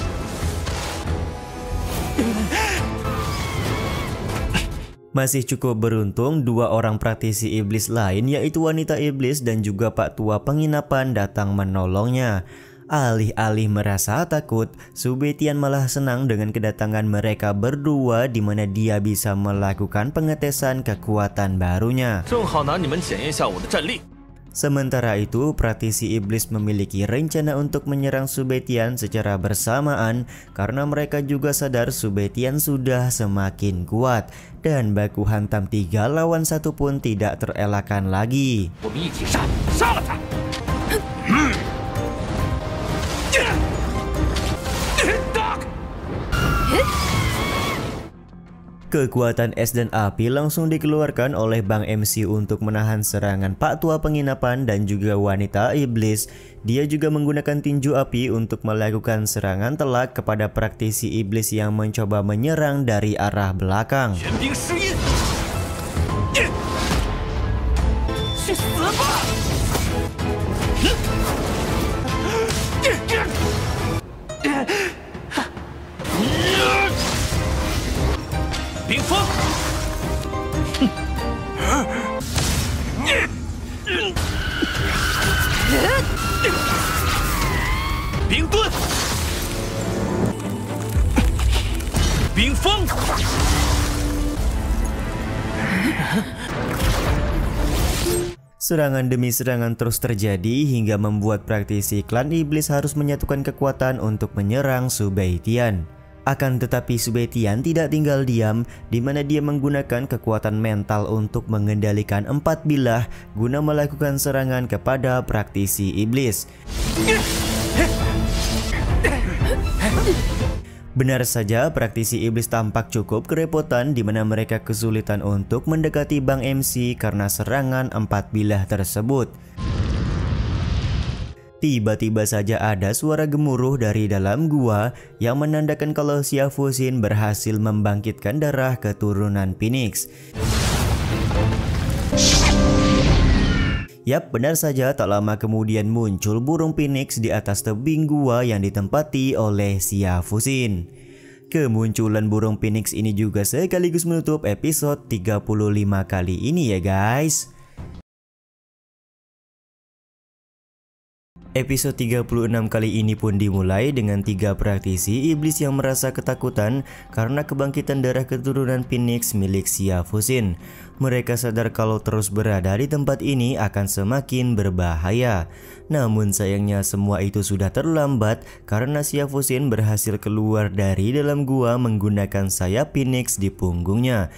Masih cukup beruntung dua orang praktisi iblis lain yaitu wanita iblis dan juga Pak Tua penginapan datang menolongnya. Alih-alih merasa takut, Su Beitian malah senang dengan kedatangan mereka berdua di mana dia bisa melakukan pengetesan kekuatan barunya. 正好拿你们检验一下我的战力。Sementara itu, praktisi iblis memiliki rencana untuk menyerang Subetian secara bersamaan karena mereka juga sadar Subetian sudah semakin kuat dan baku hantam 3 lawan 1 pun tidak terelakkan lagi. Kekuatan es dan api langsung dikeluarkan oleh Bang MC untuk menahan serangan Pak Tua Penginapan dan juga wanita iblis. Dia juga menggunakan tinju api untuk melakukan serangan telak kepada praktisi iblis yang mencoba menyerang dari arah belakang. Serangan demi serangan terus terjadi hingga membuat praktisi klan iblis harus menyatukan kekuatan untuk menyerang Subetian. Akan tetapi Subetian tidak tinggal diam, di mana dia menggunakan kekuatan mental untuk mengendalikan 4 bilah guna melakukan serangan kepada praktisi iblis. Benar saja, praktisi iblis tampak cukup kerepotan di mana mereka kesulitan untuk mendekati Bang MC karena serangan 4 bilah tersebut. Tiba-tiba saja ada suara gemuruh dari dalam gua yang menandakan kalau Siafusin berhasil membangkitkan darah keturunan Phoenix. Yap, benar saja, tak lama kemudian muncul burung Phoenix di atas tebing gua yang ditempati oleh Siafusin. Kemunculan burung Phoenix ini juga sekaligus menutup episode 35 kali ini ya guys. Episode 36 kali ini pun dimulai dengan 3 praktisi iblis yang merasa ketakutan karena kebangkitan darah keturunan Phoenix milik Siafusin. Mereka sadar kalau terus berada di tempat ini akan semakin berbahaya. Namun sayangnya semua itu sudah terlambat karena Siafusin berhasil keluar dari dalam gua menggunakan sayap Phoenix di punggungnya.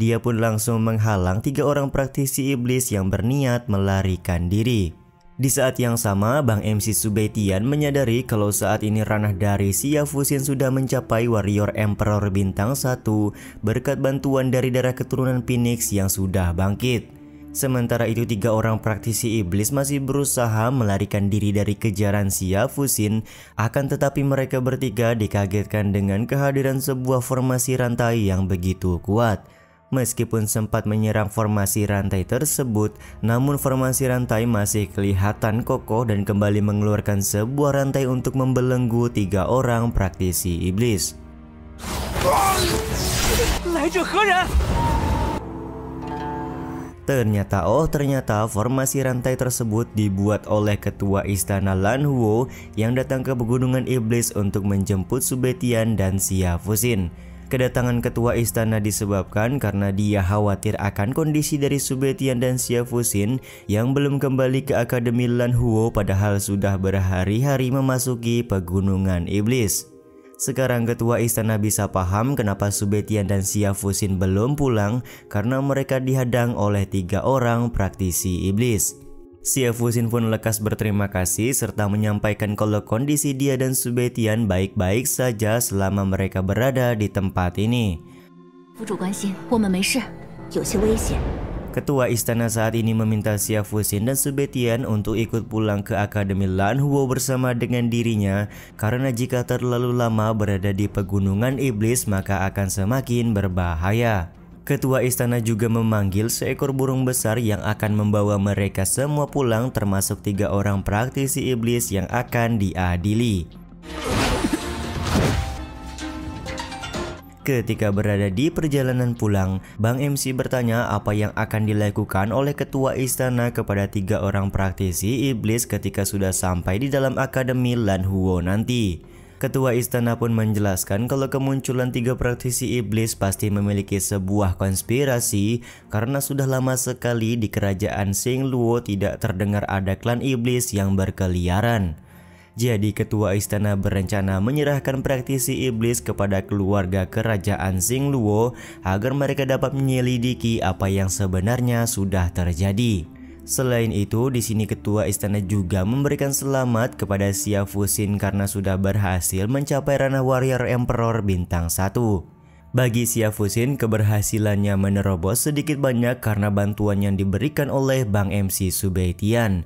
Dia pun langsung menghalang 3 orang praktisi iblis yang berniat melarikan diri. Di saat yang sama, Bang MC Subetian menyadari kalau saat ini ranah dari Siafusin sudah mencapai Warrior Emperor bintang 1 berkat bantuan dari darah keturunan Phoenix yang sudah bangkit. Sementara itu 3 orang praktisi iblis masih berusaha melarikan diri dari kejaran Siafusin, akan tetapi mereka bertiga dikagetkan dengan kehadiran sebuah formasi rantai yang begitu kuat. Meskipun sempat menyerang formasi rantai tersebut, namun formasi rantai masih kelihatan kokoh dan kembali mengeluarkan sebuah rantai untuk membelenggu 3 orang praktisi iblis. Ternyata formasi rantai tersebut dibuat oleh ketua istana Lanhuo yang datang ke pegunungan iblis untuk menjemput Subetian dan Siafusin. Kedatangan ketua istana disebabkan karena dia khawatir akan kondisi dari Subetian dan Siafusin yang belum kembali ke Akademi Lanhuo padahal sudah berhari-hari memasuki pegunungan iblis. Sekarang ketua istana bisa paham kenapa Subetian dan Siafusin belum pulang karena mereka dihadang oleh 3 orang praktisi iblis. Siafusin pun lekas berterima kasih serta menyampaikan kalau kondisi dia dan Subetian baik-baik saja selama mereka berada di tempat ini. Ketua istana saat ini meminta Siafusin dan Subetian untuk ikut pulang ke Akademi Lanhuo bersama dengan dirinya karena jika terlalu lama berada di pegunungan iblis maka akan semakin berbahaya. Ketua istana juga memanggil seekor burung besar yang akan membawa mereka semua pulang termasuk 3 orang praktisi iblis yang akan diadili. Ketika berada di perjalanan pulang, Bang MC bertanya apa yang akan dilakukan oleh ketua istana kepada 3 orang praktisi iblis ketika sudah sampai di dalam Akademi Lanhuo nanti. Ketua istana pun menjelaskan kalau kemunculan 3 praktisi iblis pasti memiliki sebuah konspirasi karena sudah lama sekali di kerajaan Xingluo tidak terdengar ada klan iblis yang berkeliaran. Jadi ketua istana berencana menyerahkan praktisi iblis kepada keluarga kerajaan Xingluo agar mereka dapat menyelidiki apa yang sebenarnya sudah terjadi. Selain itu, di sini ketua istana juga memberikan selamat kepada Xia Fuxin karena sudah berhasil mencapai ranah warrior emperor bintang 1. Bagi Xia Fuxin, keberhasilannya menerobos sedikit banyak karena bantuan yang diberikan oleh Bang MC Subaitian.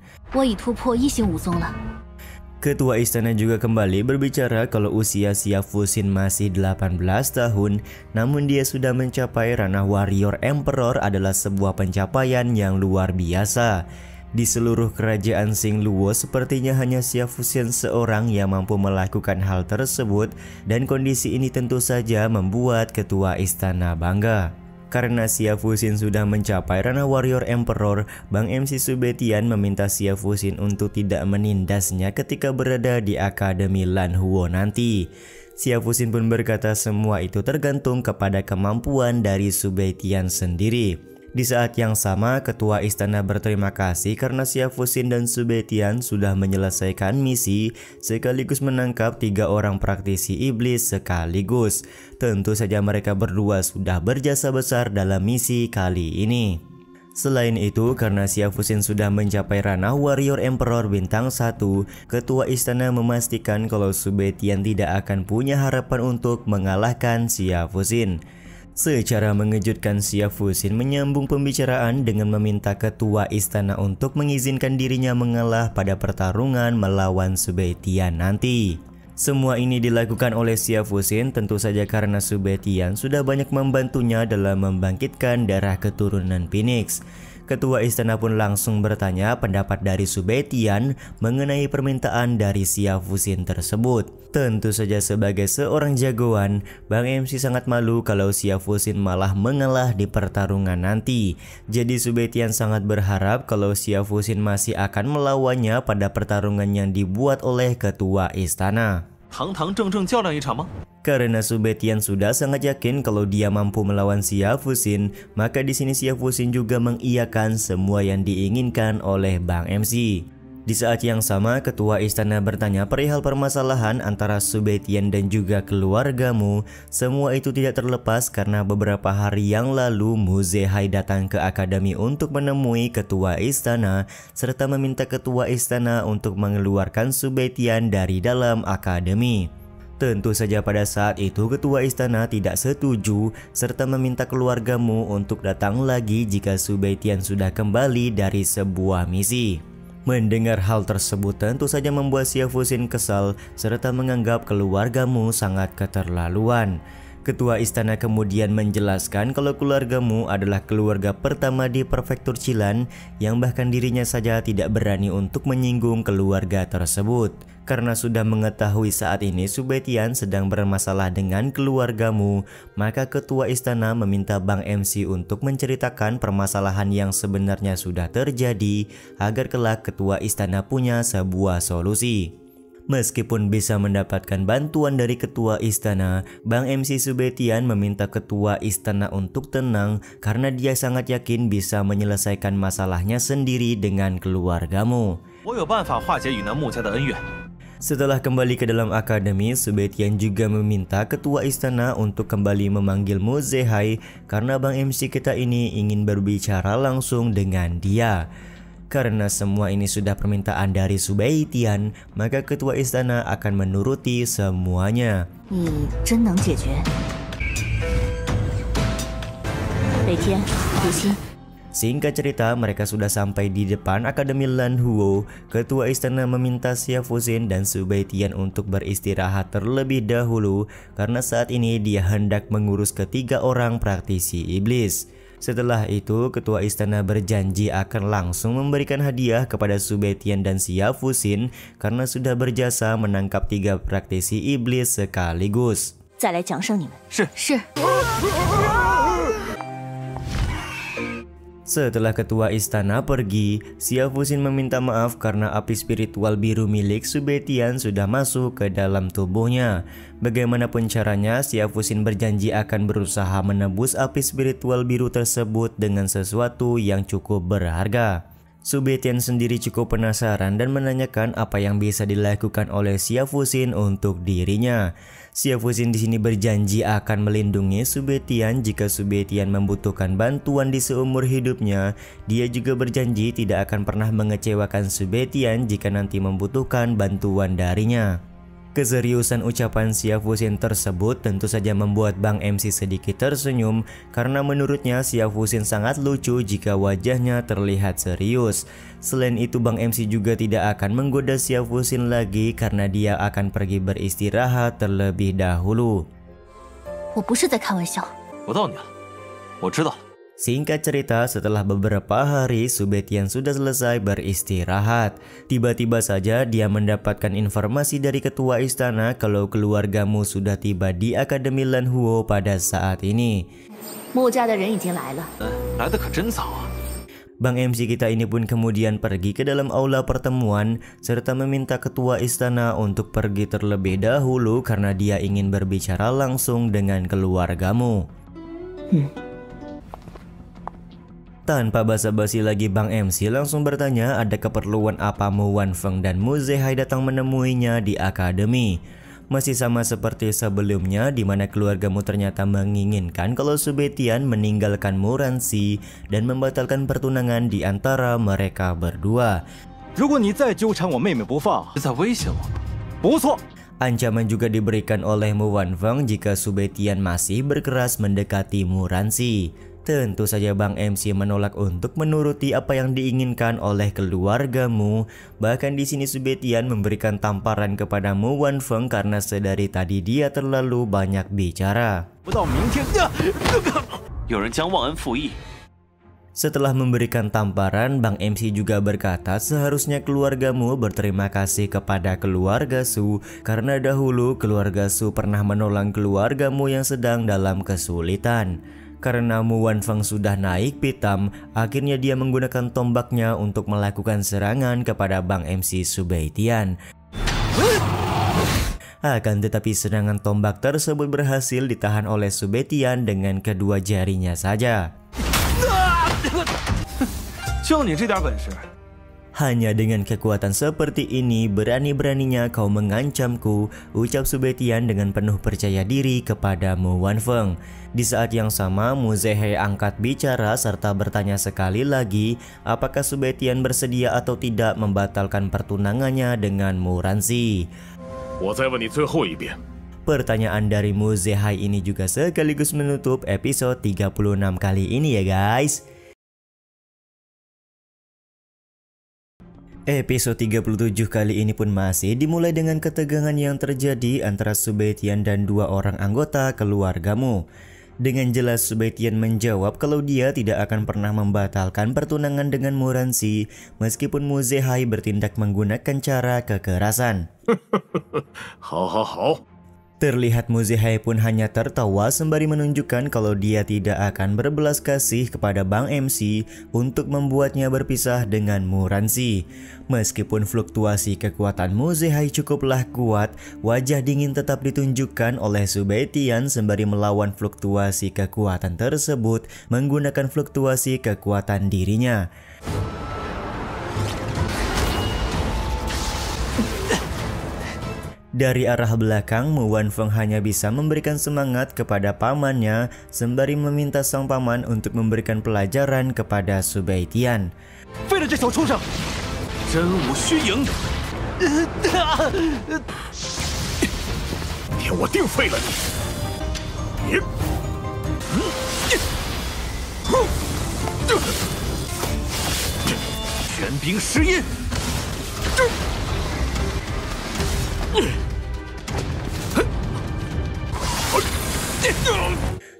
Ketua istana juga kembali berbicara kalau usia Xia Fuxin masih 18 tahun, namun dia sudah mencapai ranah warrior emperor adalah sebuah pencapaian yang luar biasa. Di seluruh kerajaan Xingluo sepertinya hanya Xia Fuxin seorang yang mampu melakukan hal tersebut, dan kondisi ini tentu saja membuat ketua istana bangga. Karena Xia Fuxin sudah mencapai ranah warrior emperor, Bang MC Subaitian meminta Xia Fuxin untuk tidak menindasnya ketika berada di Akademi Lanhuo nanti. Xia Fuxin pun berkata semua itu tergantung kepada kemampuan dari Subaitian sendiri. Di saat yang sama, ketua istana berterima kasih karena Xia Fuxin dan Subaitian sudah menyelesaikan misi sekaligus menangkap 3 orang praktisi iblis sekaligus. Tentu saja mereka berdua sudah berjasa besar dalam misi kali ini. Selain itu, karena Xia Fuxin sudah mencapai ranah warrior emperor bintang 1, ketua istana memastikan kalau Subaitian tidak akan punya harapan untuk mengalahkan Xia Fuxin. Secara mengejutkan, Xia Fuxin menyambung pembicaraan dengan meminta ketua istana untuk mengizinkan dirinya mengalah pada pertarungan melawan Subaitian nanti. Semua ini dilakukan oleh Xia Fuxin tentu saja karena Subaitian sudah banyak membantunya dalam membangkitkan darah keturunan Phoenix. Ketua istana pun langsung bertanya pendapat dari Subaitian mengenai permintaan dari Xia Fuxin tersebut. Tentu saja sebagai seorang jagoan, Bang MC sangat malu kalau Xia Fuxin malah mengalah di pertarungan nanti. Jadi Subaitian sangat berharap kalau Xia Fuxin masih akan melawannya pada pertarungan yang dibuat oleh ketua istana. Karena Subaitian sudah sangat yakin kalau dia mampu melawan Xia Fuxin, maka di sini Xia Fuxin juga mengiyakan semua yang diinginkan oleh Bang MC. Di saat yang sama, ketua istana bertanya perihal permasalahan antara Subaitian dan juga keluargamu. Semua itu tidak terlepas karena beberapa hari yang lalu Mu Zehai datang ke akademi untuk menemui ketua istana serta meminta ketua istana untuk mengeluarkan Subaitian dari dalam akademi. Tentu saja pada saat itu ketua istana tidak setuju serta meminta keluargamu untuk datang lagi jika Subaitian sudah kembali dari sebuah misi. Mendengar hal tersebut tentu saja membuat Xia Fuxin kesal serta menganggap keluargamu sangat keterlaluan. Ketua istana kemudian menjelaskan kalau keluargamu adalah keluarga pertama di prefektur Chilan yang bahkan dirinya saja tidak berani untuk menyinggung keluarga tersebut. Karena sudah mengetahui saat ini Subaitian sedang bermasalah dengan keluargamu, maka ketua istana meminta Bang MC untuk menceritakan permasalahan yang sebenarnya sudah terjadi agar kelak ketua istana punya sebuah solusi. Meskipun bisa mendapatkan bantuan dari ketua istana, Bang MC Subaitian meminta ketua istana untuk tenang karena dia sangat yakin bisa menyelesaikan masalahnya sendiri dengan keluargamu. Setelah kembali ke dalam akademi, Subaitian juga meminta ketua istana untuk kembali memanggil Mu Zehai karena Bang MC kita ini ingin berbicara langsung dengan dia. Karena semua ini sudah permintaan dari Subaitian, maka ketua istana akan menuruti semuanya. Singkat cerita, mereka sudah sampai di depan Akademi Lanhuo. Ketua istana meminta Xia Fuxin dan Subaitian untuk beristirahat terlebih dahulu karena saat ini dia hendak mengurus ketiga orang praktisi iblis. Setelah itu, ketua istana berjanji akan langsung memberikan hadiah kepada Subaitian dan Xia Fuxin karena sudah berjasa menangkap 3 praktisi iblis sekaligus. Setelah ketua istana pergi, Xia Fuxin meminta maaf karena api spiritual biru milik Su Baitian sudah masuk ke dalam tubuhnya. Bagaimanapun caranya, Xia Fuxin berjanji akan berusaha menebus api spiritual biru tersebut dengan sesuatu yang cukup berharga. Su Baitian sendiri cukup penasaran dan menanyakan apa yang bisa dilakukan oleh Xia Fuxin untuk dirinya. Xia Fuxin di sini berjanji akan melindungi Su Baitian jika Su Baitian membutuhkan bantuan di seumur hidupnya. Dia juga berjanji tidak akan pernah mengecewakan Su Baitian jika nanti membutuhkan bantuan darinya. Keseriusan ucapan Xia Fuxin tersebut tentu saja membuat Bang MC sedikit tersenyum karena menurutnya Xia Fuxin sangat lucu jika wajahnya terlihat serius. Selain itu, Bang MC juga tidak akan menggoda Xia Fuxin lagi karena dia akan pergi beristirahat terlebih dahulu. 我不是在开玩笑。我到你了，我知道了。 Singkat cerita, setelah beberapa hari Su Baitian sudah selesai beristirahat. Tiba-tiba saja dia mendapatkan informasi dari ketua istana kalau keluargamu sudah tiba di Akademi Lan Huo pada saat ini. 穆家的人已经来了。来的可真早啊！ Bang MC kita ini pun kemudian pergi ke dalam aula pertemuan serta meminta ketua istana untuk pergi terlebih dahulu karena dia ingin berbicara langsung dengan keluargamu. Tanpa basa-basi lagi, Bang MC langsung bertanya ada keperluan apa Mu Wanfeng dan Mu Zehai datang menemuinya di akademi. Masih sama seperti sebelumnya di mana keluargamu ternyata menginginkan kalau Su Baitian meninggalkan Mu Ranxi dan membatalkan pertunangan di antara mereka berdua. 如果你再纠缠我妹妹不放， 是在威胁我吗？ 不错。 Ancaman juga diberikan oleh Mu Wanfeng jika Su Baitian masih berkeras mendekati Mu Ranxi. Tentu saja Bang MC menolak untuk menuruti apa yang diinginkan oleh keluargamu. Bahkan di sini Su Baitian memberikan tamparan kepada Mu Wanfeng karena sedari tadi dia terlalu banyak bicara. 不到明天， 有人将忘恩负义。 Setelah memberikan tamparan, Bang MC juga berkata seharusnya keluargamu berterima kasih kepada keluarga Su karena dahulu keluarga Su pernah menolong keluargamu yang sedang dalam kesulitan. Karena Mu Wanfeng sudah naik pitam, akhirnya dia menggunakan tombaknya untuk melakukan serangan kepada Bang MC Su Baitian. Akan tetapi serangan tombak tersebut berhasil ditahan oleh Su Baitian dengan kedua jarinya saja. 就你这点本事， Hanya dengan kekuatan seperti ini berani-beraninya kau mengancamku, ucap Su Baitian dengan penuh percaya diri kepada Mu Wanfeng. Di saat yang sama, Mu Zehai angkat bicara serta bertanya sekali lagi apakah Su Baitian bersedia atau tidak membatalkan pertunangannya dengan Mu Ranxi. 我再问你最后一遍， Pertanyaan dari Mu Zehai ini juga sekaligus menutup episode 36 kali ini ya guys. Episode 37 kali ini pun masih dimulai dengan ketegangan yang terjadi antara Su Baitian dan dua orang anggota keluargamu. Dengan jelas Su Baitian menjawab kalau dia tidak akan pernah membatalkan pertunangan dengan Mu Ranxi meskipun Mu Zehai bertindak menggunakan cara kekerasan. 好好好， Terlihat Mu Zehai pun hanya tertawa sembari menunjukkan kalau dia tidak akan berbelas kasih kepada Bang MC untuk membuatnya berpisah dengan Mu Ranxi. Meskipun fluktuasi kekuatan Mu Zehai cukuplah kuat, wajah dingin tetap ditunjukkan oleh Su Baitian sembari melawan fluktuasi kekuatan tersebut menggunakan fluktuasi kekuatan dirinya. Dari arah belakang, Mu Wanfeng hanya bisa memberikan semangat kepada pamannya sembari meminta sang paman untuk memberikan pelajaran kepada Su Baitian. 废了这小畜生！ 真武虚影， 天我定废了你！全兵失音。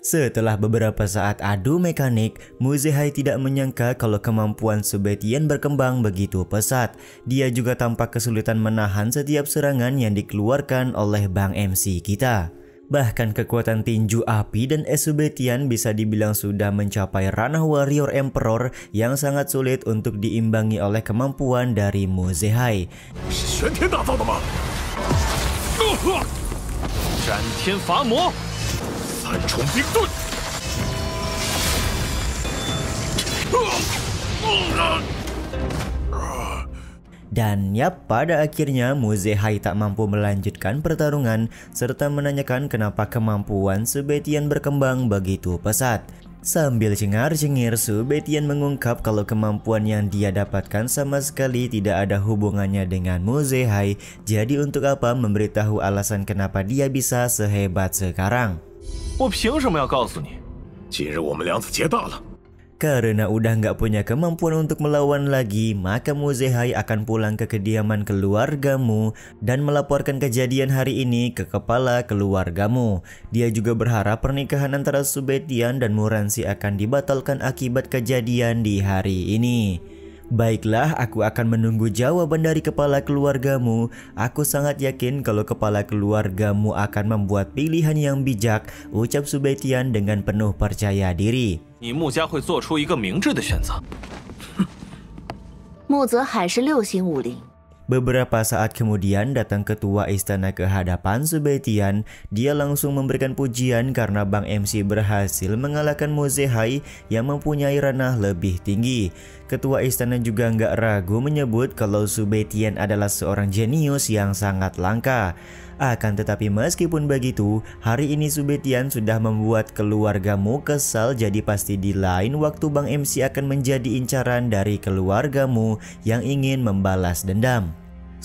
Setelah beberapa saat adu mekanik, Mu Zehai tidak menyangka kalau kemampuan Su Baitian berkembang begitu pesat. Dia juga tampak kesulitan menahan setiap serangan yang dikeluarkan oleh Bang MC kita. Bahkan kekuatan tinju api dan Esubetian bisa dibilang sudah mencapai ranah warrior emperor yang sangat sulit untuk diimbangi oleh kemampuan dari Mu Zehai. 是玄天打造的吗？ 斩天伐魔， 三重冰盾。 Dan yap, pada akhirnya Mu Zehai tak mampu melanjutkan pertarungan serta menanyakan kenapa kemampuan Subetian berkembang begitu pesat. Sambil cengar-cengir, Subetian mengungkap kalau kemampuan yang dia dapatkan sama sekali tidak ada hubungannya dengan Mu Zehai. Jadi untuk apa memberitahu alasan kenapa dia bisa sehebat sekarang? 我凭什么要告诉你？ 今日我们两子结大了。 Karena udah nggak punya kemampuan untuk melawan lagi, maka Mu Zehai akan pulang ke kediaman keluargamu dan melaporkan kejadian hari ini ke kepala keluargamu. Dia juga berharap pernikahan antara Subetian dan Muransi akan dibatalkan akibat kejadian di hari ini. Baiklah, aku akan menunggu jawaban dari kepala keluargamu. Aku sangat yakin kalau kepala keluargamu akan membuat pilihan yang bijak, ucap Subetian dengan penuh percaya diri. 你穆家会做出一个明智的选择。 穆泽海是6星武灵， Beberapa saat kemudian datang ketua istana ke hadapan Subetian. Dia langsung memberikan pujian karena Bang MC berhasil mengalahkan Mu Zehai yang mempunyai ranah lebih tinggi. Ketua istana juga nggak ragu menyebut kalau Subetian adalah seorang jenius yang sangat langka. Akan tetapi meskipun begitu, hari ini Subetian sudah membuat keluargamu kesal, jadi pasti di lain waktu Bang MC akan menjadi incaran dari keluargamu yang ingin membalas dendam.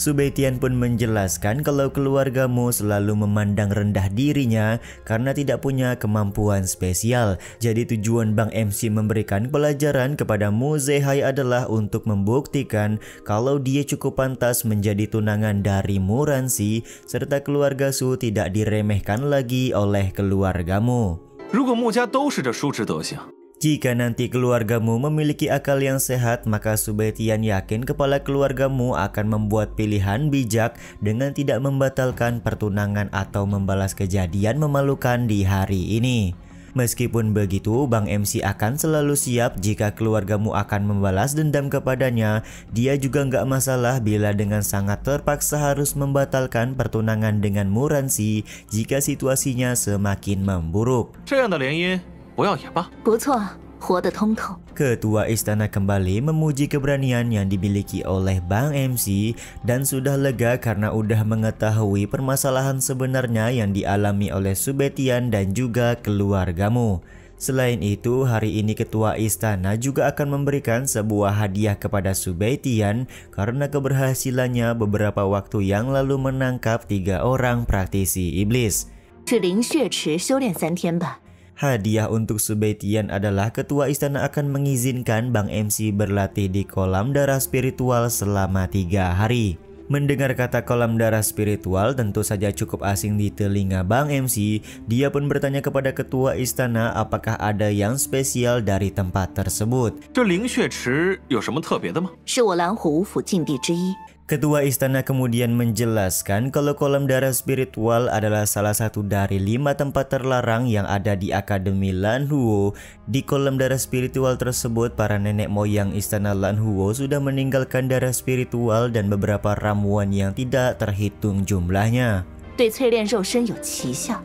Subetian pun menjelaskan kalau keluargamu selalu memandang rendah dirinya karena tidak punya kemampuan spesial. Jadi tujuan Bang MC memberikan pelajaran kepada Mu Zehai adalah untuk membuktikan kalau dia cukup pantas menjadi tunangan dari Muransi serta keluarga Su tidak diremehkan lagi oleh keluargamu. 如果穆家都是这叔侄德行， Jika nanti keluargamu memiliki akal yang sehat, maka Subetian yakin kepala keluargamu akan membuat pilihan bijak dengan tidak membatalkan pertunangan atau membalas kejadian memalukan di hari ini. Meskipun begitu, Bang MC akan selalu siap jika keluargamu akan membalas dendam kepadanya. Dia juga nggak masalah bila dengan sangat terpaksa harus membatalkan pertunangan dengan Muransi jika situasinya semakin memburuk. 这样的联姻不要也罢。 不错，活得通透。 Ketua istana kembali memuji keberanian yang dimiliki oleh Bang MC dan sudah lega karena udah mengetahui permasalahan sebenarnya yang dialami oleh Subetian dan juga keluargamu. Selain itu, hari ini ketua istana juga akan memberikan sebuah hadiah kepada Subetian karena keberhasilannya beberapa waktu yang lalu menangkap 3 orang praktisi iblis. 至灵血池修炼3天吧。 Hadiah untuk Subetian adalah ketua istana akan mengizinkan Bang MC berlatih di kolam darah spiritual selama 3 hari. Mendengar kata kolam darah spiritual tentu saja cukup asing di telinga Bang MC. Dia pun bertanya kepada ketua istana apakah ada yang spesial dari tempat tersebut. 这灵血池有什么特别的吗？ 是我蓝虎五府禁地之一。 Ketua istana kemudian menjelaskan kalau kolam darah spiritual adalah salah satu dari 5 tempat terlarang yang ada di Akademi Lanhuo. Di kolam darah spiritual tersebut, para nenek moyang istana Lanhuo sudah meninggalkan darah spiritual dan beberapa ramuan yang tidak terhitung jumlahnya. 对淬炼肉身有奇效。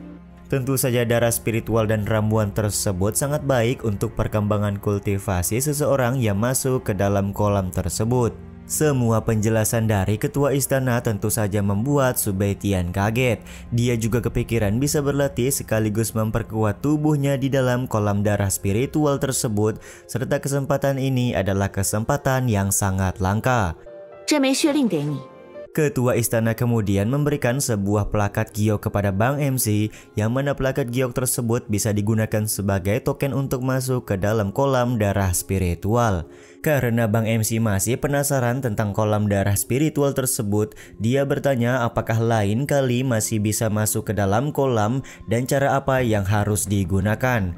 Tentu saja darah spiritual dan ramuan tersebut sangat baik untuk perkembangan kultivasi seseorang yang masuk ke dalam kolam tersebut. Semua penjelasan dari ketua istana tentu saja membuat Subetian kaget. Dia juga kepikiran bisa berlatih sekaligus memperkuat tubuhnya di dalam kolam darah spiritual tersebut, serta kesempatan ini adalah kesempatan yang sangat langka. 这枚血令给你。 Ketua istana kemudian memberikan sebuah plakat giok kepada Bang MC, yang mana plakat giok tersebut bisa digunakan sebagai token untuk masuk ke dalam kolam darah spiritual. Karena Bang MC masih penasaran tentang kolam darah spiritual tersebut, dia bertanya apakah lain kali masih bisa masuk ke dalam kolam dan cara apa yang harus digunakan.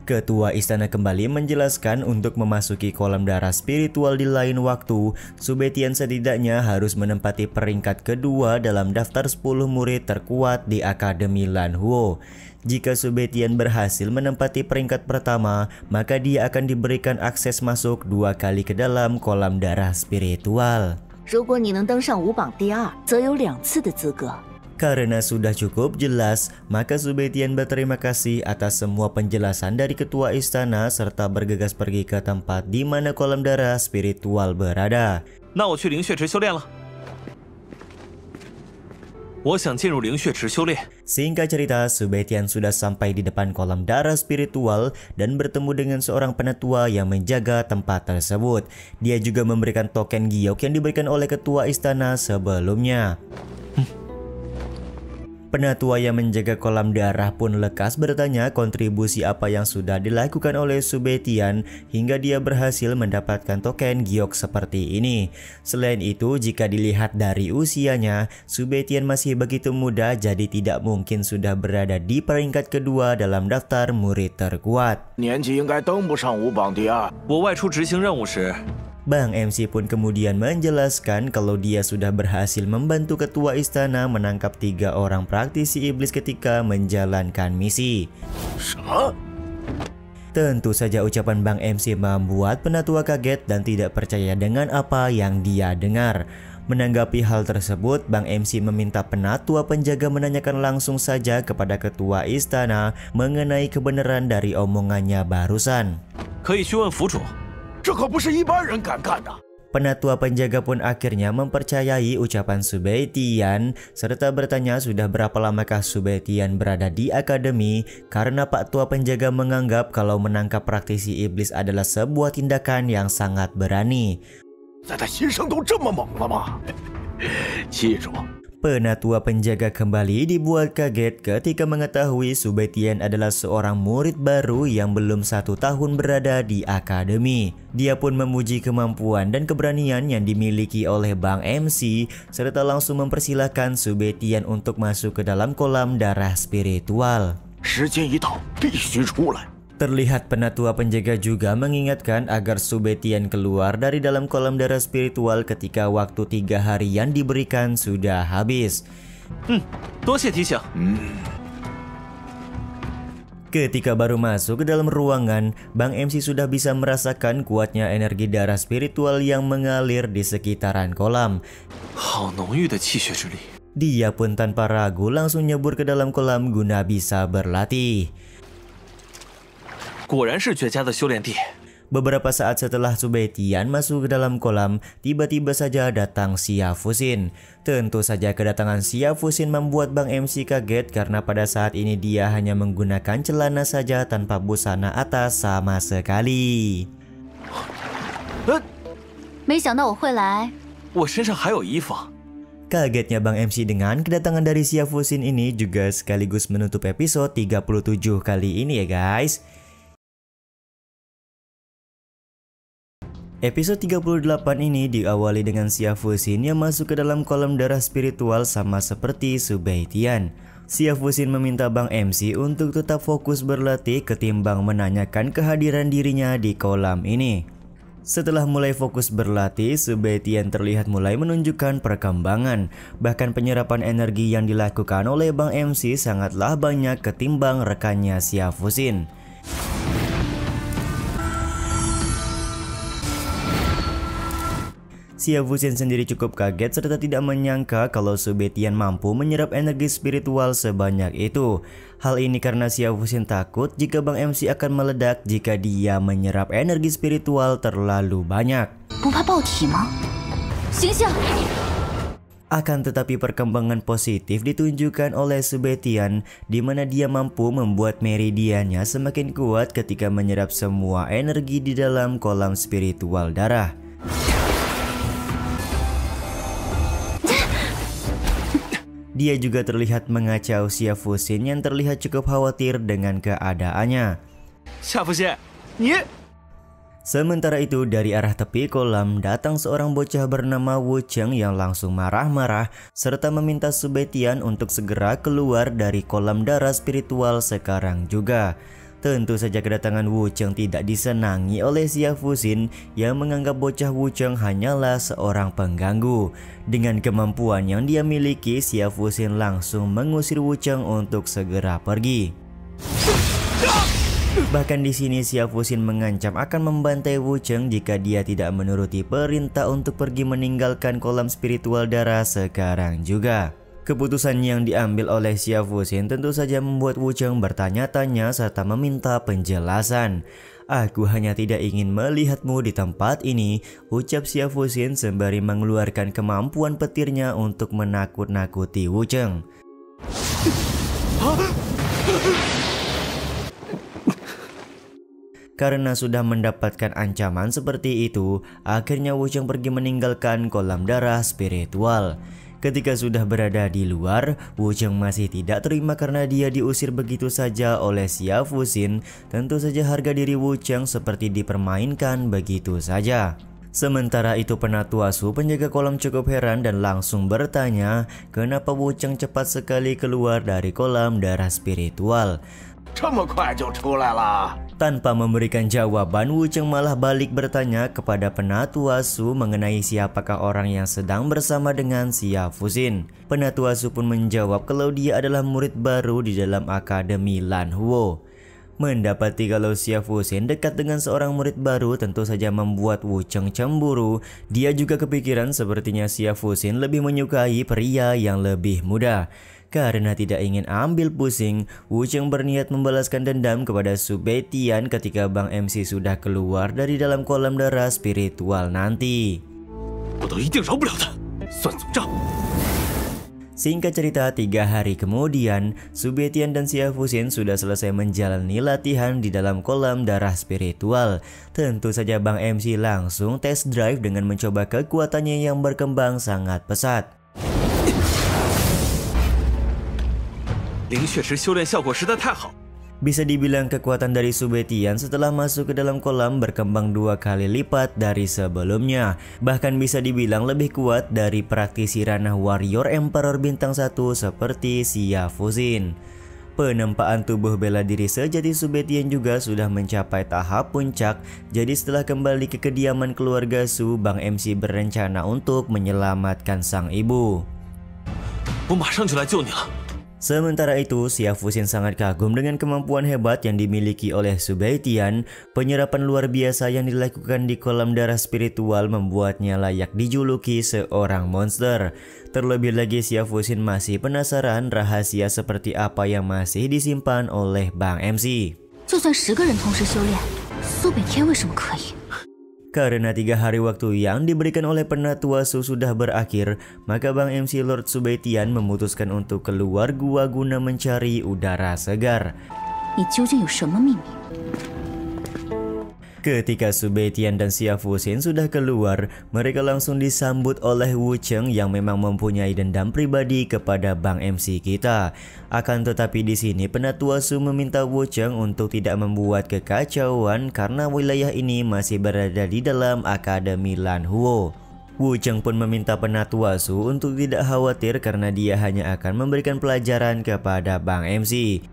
Ketua istana kembali menjelaskan untuk memasuki kolam darah spiritual di lain waktu, Subetian setidaknya harus menempati peringkat kedua dalam daftar 10 murid terkuat di Akademi Lanhuo. Jika Subetian berhasil menempati peringkat pertama, maka dia akan diberikan akses masuk 2 kali ke dalam kolam darah spiritual. Karena sudah cukup jelas, maka Subetian berterima kasih atas semua penjelasan dari ketua istana serta bergegas pergi ke tempat di mana kolam darah spiritual berada. Singkat cerita, Subetian sudah sampai di depan kolam darah spiritual dan bertemu dengan seorang penatua yang menjaga tempat tersebut. Dia juga memberikan token giok yang diberikan oleh ketua istana sebelumnya. Penatua yang menjaga kolam darah pun lekas bertanya kontribusi apa yang sudah dilakukan oleh Subetian hingga dia berhasil mendapatkan token giok seperti ini. Selain itu, jika dilihat dari usianya, Subetian masih begitu muda, jadi tidak mungkin sudah berada di peringkat kedua dalam daftar murid terkuat. Bang MC pun kemudian menjelaskan kalau dia sudah berhasil membantu ketua istana menangkap 3 orang praktisi iblis ketika menjalankan misi. Tentu saja ucapan Bang MC membuat penatua kaget dan tidak percaya dengan apa yang dia dengar. Menanggapi hal tersebut, Bang MC meminta penatua penjaga menanyakan langsung saja kepada ketua istana mengenai kebenaran dari omongannya barusan. Penatua penjaga pun akhirnya mempercayai ucapan Subetian serta bertanya sudah berapa lamakah Subetian berada di akademi, karena Pak Tua penjaga menganggap kalau menangkap praktisi iblis adalah sebuah tindakan yang sangat berani. Penatua penjaga kembali dibuat kaget ketika mengetahui Subetian adalah seorang murid baru yang belum 1 tahun berada di akademi. Dia pun memuji kemampuan dan keberanian yang dimiliki oleh Bang MC serta langsung mempersilahkan Subetian untuk masuk ke dalam kolam darah spiritual. Terlihat penatua penjaga juga mengingatkan agar Subetian keluar dari dalam kolam darah spiritual ketika waktu 3 hari yang diberikan sudah habis. Ketika baru masuk ke dalam ruangan, Bang MC sudah bisa merasakan kuatnya energi darah spiritual yang mengalir di sekitaran kolam. Dia pun tanpa ragu langsung nyebur ke dalam kolam guna bisa berlatih. Beberapa saat setelah Subetian masuk ke dalam kolam, tiba-tiba saja datang Xia Fuxin. Tentu saja kedatangan Xia Fuxin membuat Bang MC kaget karena pada saat ini dia hanya menggunakan celana saja tanpa busana atas sama sekali. Kagetnya Bang MC dengan kedatangan dari Xia Fuxin ini juga sekaligus menutup episode 37 kali ini ya guys. Episode 38 ini diawali dengan Xia Fuxin yang masuk ke dalam kolam darah spiritual sama seperti Subetian. Xia Fuxin meminta Bang MC untuk tetap fokus berlatih ketimbang menanyakan kehadiran dirinya di kolam ini. Setelah mulai fokus berlatih, Subetian terlihat mulai menunjukkan perkembangan. Bahkan penyerapan energi yang dilakukan oleh Bang MC sangatlah banyak ketimbang rekannya Xia Fuxin. Xia Fuxin sendiri cukup kaget serta tidak menyangka kalau Subetian mampu menyerap energi spiritual sebanyak itu. Hal ini karena Xia Fuxin takut jika Bang MC akan meledak jika dia menyerap energi spiritual terlalu banyak. Akan tetapi perkembangan positif ditunjukkan oleh Subetian di mana dia mampu membuat meridiannya semakin kuat ketika menyerap semua energi di dalam kolam spiritual darah. Dia juga terlihat mengacau Xia Fuxin yang terlihat cukup khawatir dengan keadaannya. Sementara itu dari arah tepi kolam datang seorang bocah bernama Wu Cheng yang langsung marah-marah serta meminta Su Baitian untuk segera keluar dari kolam darah spiritual sekarang juga. Tentu saja kedatangan Wu Cheng tidak disenangi oleh Xia Fuxin yang menganggap bocah Wu Cheng hanyalah seorang pengganggu. Dengan kemampuan yang dia miliki, Xia Fuxin langsung mengusir Wu Cheng untuk segera pergi. Bahkan di sini Xia Fuxin mengancam akan membantai Wu Cheng jika dia tidak menuruti perintah untuk pergi meninggalkan kolam spiritual darah sekarang juga. Keputusan yang diambil oleh Xia Fuxin tentu saja membuat Wu Cheng bertanya-tanya serta meminta penjelasan. "Aku hanya tidak ingin melihatmu di tempat ini," ucap Xia Fuxin sembari mengeluarkan kemampuan petirnya untuk menakut-nakuti Wu Cheng. Karena sudah mendapatkan ancaman seperti itu, akhirnya Wu Cheng pergi meninggalkan kolam darah spiritual. Ketika sudah berada di luar, Wu Cheng masih tidak terima karena dia diusir begitu saja oleh Xia Fuxin. Tentu saja harga diri Wu Cheng seperti dipermainkan begitu saja. Sementara itu Penatua Su penjaga kolam cukup heran dan langsung bertanya kenapa Wu Cheng cepat sekali keluar dari kolam darah spiritual. Tanpa memberikan jawaban, Wu Cheng malah balik bertanya kepada Penatua Su mengenai siapakah orang yang sedang bersama dengan Xia Fuxin. Penatua Su pun menjawab kalau dia adalah murid baru di dalam Akademi Lan Huo. Mendapati kalau Xia Fuxin dekat dengan seorang murid baru tentu saja membuat Wu Cheng cemburu. Dia juga kepikiran sepertinya Xia Fuxin lebih menyukai pria yang lebih muda. Karena tidak ingin ambil pusing, Wu Cheng berniat membalaskan dendam kepada Su Baitian ketika Bang MC sudah keluar dari dalam kolam darah spiritual nanti. Singkat cerita, 3 hari kemudian, Su Baitian dan Xia Fuxin sudah selesai menjalani latihan di dalam kolam darah spiritual. Tentu saja Bang MC langsung test drive dengan mencoba kekuatannya yang berkembang sangat pesat. Bisa dibilang kekuatan dari Su Baitian setelah masuk ke dalam kolam berkembang 2 kali lipat dari sebelumnya. Bahkan bisa dibilang lebih kuat dari praktisi ranah warrior Emperor bintang 1 seperti Xia Fuxin. Penempaan tubuh bela diri sejati Su Baitian juga sudah mencapai tahap puncak. Jadi setelah kembali ke kediaman keluarga Su, Bang MC berencana untuk menyelamatkan sang ibu. Sementara itu, Xia Fuxin sangat kagum dengan kemampuan hebat yang dimiliki oleh Su Baitian. Penyerapan luar biasa yang dilakukan di kolam darah spiritual membuatnya layak dijuluki seorang monster. Terlebih lagi Xia Fuxin masih penasaran rahasia seperti apa yang masih disimpan oleh Bang MC. Karena 3 hari waktu yang diberikan oleh Penatua Su sudah berakhir, maka Bang MC Lord Su Baitian memutuskan untuk keluar gua guna mencari udara segar. Ketika Su Baitian dan Xia Fuxin sudah keluar, mereka langsung disambut oleh Wu Cheng yang memang mempunyai dendam pribadi kepada Bang MC kita. Akan tetapi di sini Penatua Su meminta Wu Cheng untuk tidak membuat kekacauan karena wilayah ini masih berada di dalam Akademi Lan Huo. Wu Cheng pun meminta Penatua Su untuk tidak khawatir karena dia hanya akan memberikan pelajaran kepada Bang MC.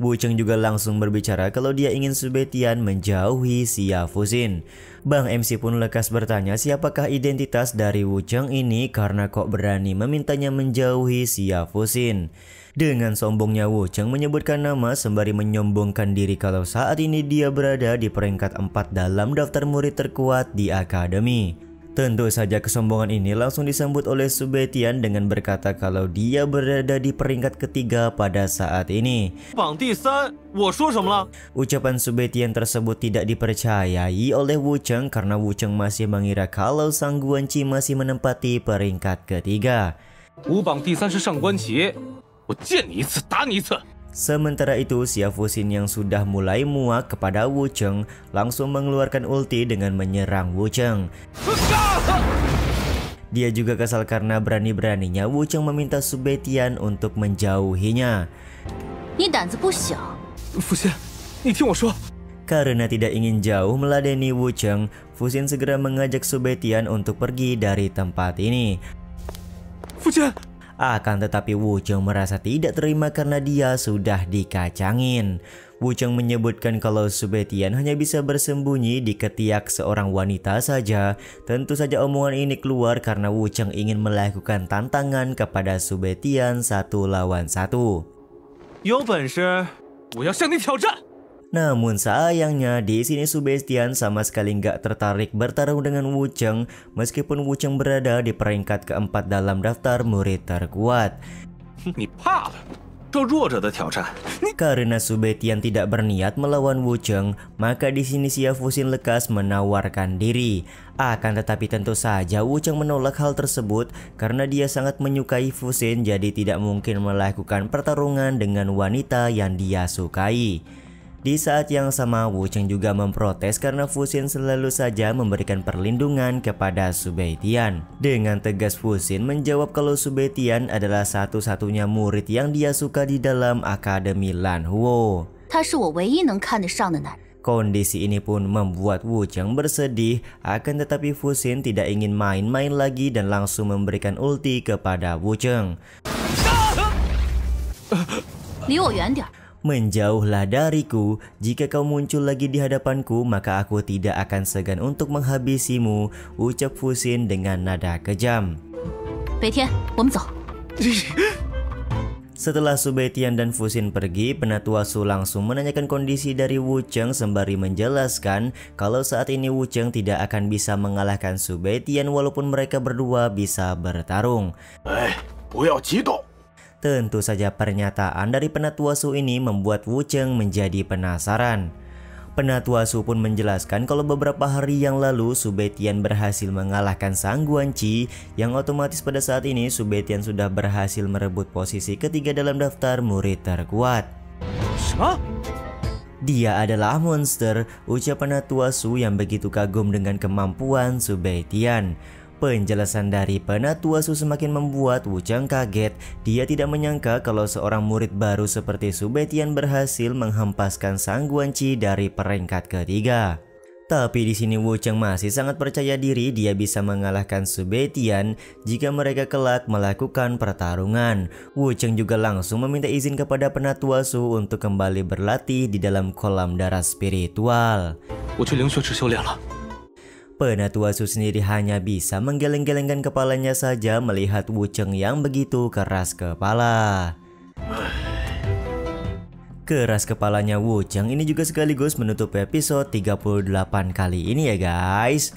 Wu Cheng juga langsung berbicara kalau dia ingin Su Baitian menjauhi Xia Fuxin. Bang MC pun lekas bertanya siapakah identitas dari Wu Cheng ini karena kok berani memintanya menjauhi Xia Fuxin. Dengan sombongnya Wu Cheng menyebutkan nama sembari menyombongkan diri kalau saat ini dia berada di peringkat 4 dalam daftar murid terkuat di akademi. Tentu saja kesombongan ini langsung disambut oleh Su Baitian dengan berkata kalau dia berada di peringkat ketiga pada saat ini. Ucapan Su Baitian tersebut tidak dipercayai oleh Wu Cheng karena Wu Cheng masih mengira kalau Sang Guanqi masih menempati peringkat ketiga. Sementara itu, Xia Fuxin yang sudah mulai muak kepada Wu Cheng langsung mengeluarkan ulti dengan menyerang Wu Cheng. Dia juga kesal karena berani-beraninya Wu Cheng meminta Su Baitian untuk menjauhinya. 父亲，你听我说。 Karena tidak ingin jauh meladeni Wu Cheng, Fuxin segera mengajak Su Beitian untuk pergi dari tempat ini. 父亲， Akan tetapi Wu Cheng merasa tidak terima karena dia sudah dikacangin. Wu Cheng menyebutkan kalau Su Beitian hanya bisa bersembunyi di ketiak seorang wanita saja. Tentu saja omongan ini keluar karena Wu Cheng ingin melakukan tantangan kepada Su Beitian 1 lawan 1. 有本事，我要向你挑战！ Namun sayangnya di sini Su Beitian sama sekali nggak tertarik bertarung dengan Wu Cheng meskipun Wu Cheng berada di peringkat keempat dalam daftar murid terkuat. 你怕了？这弱者的挑战， Karena Su Beitian tidak berniat melawan Wu Cheng, maka di sini Xia Fuxin lekas menawarkan diri. Akan tetapi tentu saja Wu Cheng menolak hal tersebut karena dia sangat menyukai Fuxin, jadi tidak mungkin melakukan pertarungan dengan wanita yang dia sukai. Di saat yang sama, Wu Cheng juga memprotes karena Fuxin selalu saja memberikan perlindungan kepada Su Beitian. Dengan tegas Fuxin menjawab kalau Su Beitian adalah satu-satunya murid yang dia suka di dalam Akademi Lan Huo. 他是我唯一能看得上的男人。 Kondisi ini pun membuat Wu Cheng bersedih, akan tetapi Fuxin tidak ingin main-main lagi dan langsung memberikan ulti kepada Wu Cheng. 离我远点儿！ Menjauhlah dariku, jika kau muncul lagi di hadapanku maka aku tidak akan segan untuk menghabisimu, ucap Fuxin dengan nada kejam. 北天，我们走。 Setelah Su Beitian dan Fuxin pergi, Penatua Su langsung menanyakan kondisi dari Wu Cheng sembari menjelaskan kalau saat ini Wu Cheng tidak akan bisa mengalahkan Su Beitian walaupun mereka berdua bisa bertarung. 哎，不要激动。 Tentu saja pernyataan dari Penatua Su ini membuat Wu Cheng menjadi penasaran. Penatua Su pun menjelaskan kalau beberapa hari yang lalu Su Beitian berhasil mengalahkan Sang Guanqi, yang otomatis pada saat ini Su Beitian sudah berhasil merebut posisi ketiga dalam daftar murid terkuat. 什么？ Dia adalah monster, ucap Penatua Su yang begitu kagum dengan kemampuan Su Beitian. Penjelasan dari Penatua Su semakin membuat Wu Cheng kaget. Dia tidak menyangka kalau seorang murid baru seperti Su Beitian berhasil menghempaskan Sang Guanqi dari peringkat ketiga. Tapi di sini Wu Cheng masih sangat percaya diri dia bisa mengalahkan Su Beitian jika mereka kelak melakukan pertarungan. Wu Cheng juga langsung meminta izin kepada Penatua Su untuk kembali berlatih di dalam kolam darah spiritual. 我去灵血池修炼了。 Penatua Su sendiri hanya bisa menggeleng-gelengkan kepalanya saja melihat Wu Cheng yang begitu keras kepala. Keras kepalanya Wu Cheng ini juga sekaligus menutup episode 38 kali ini ya guys.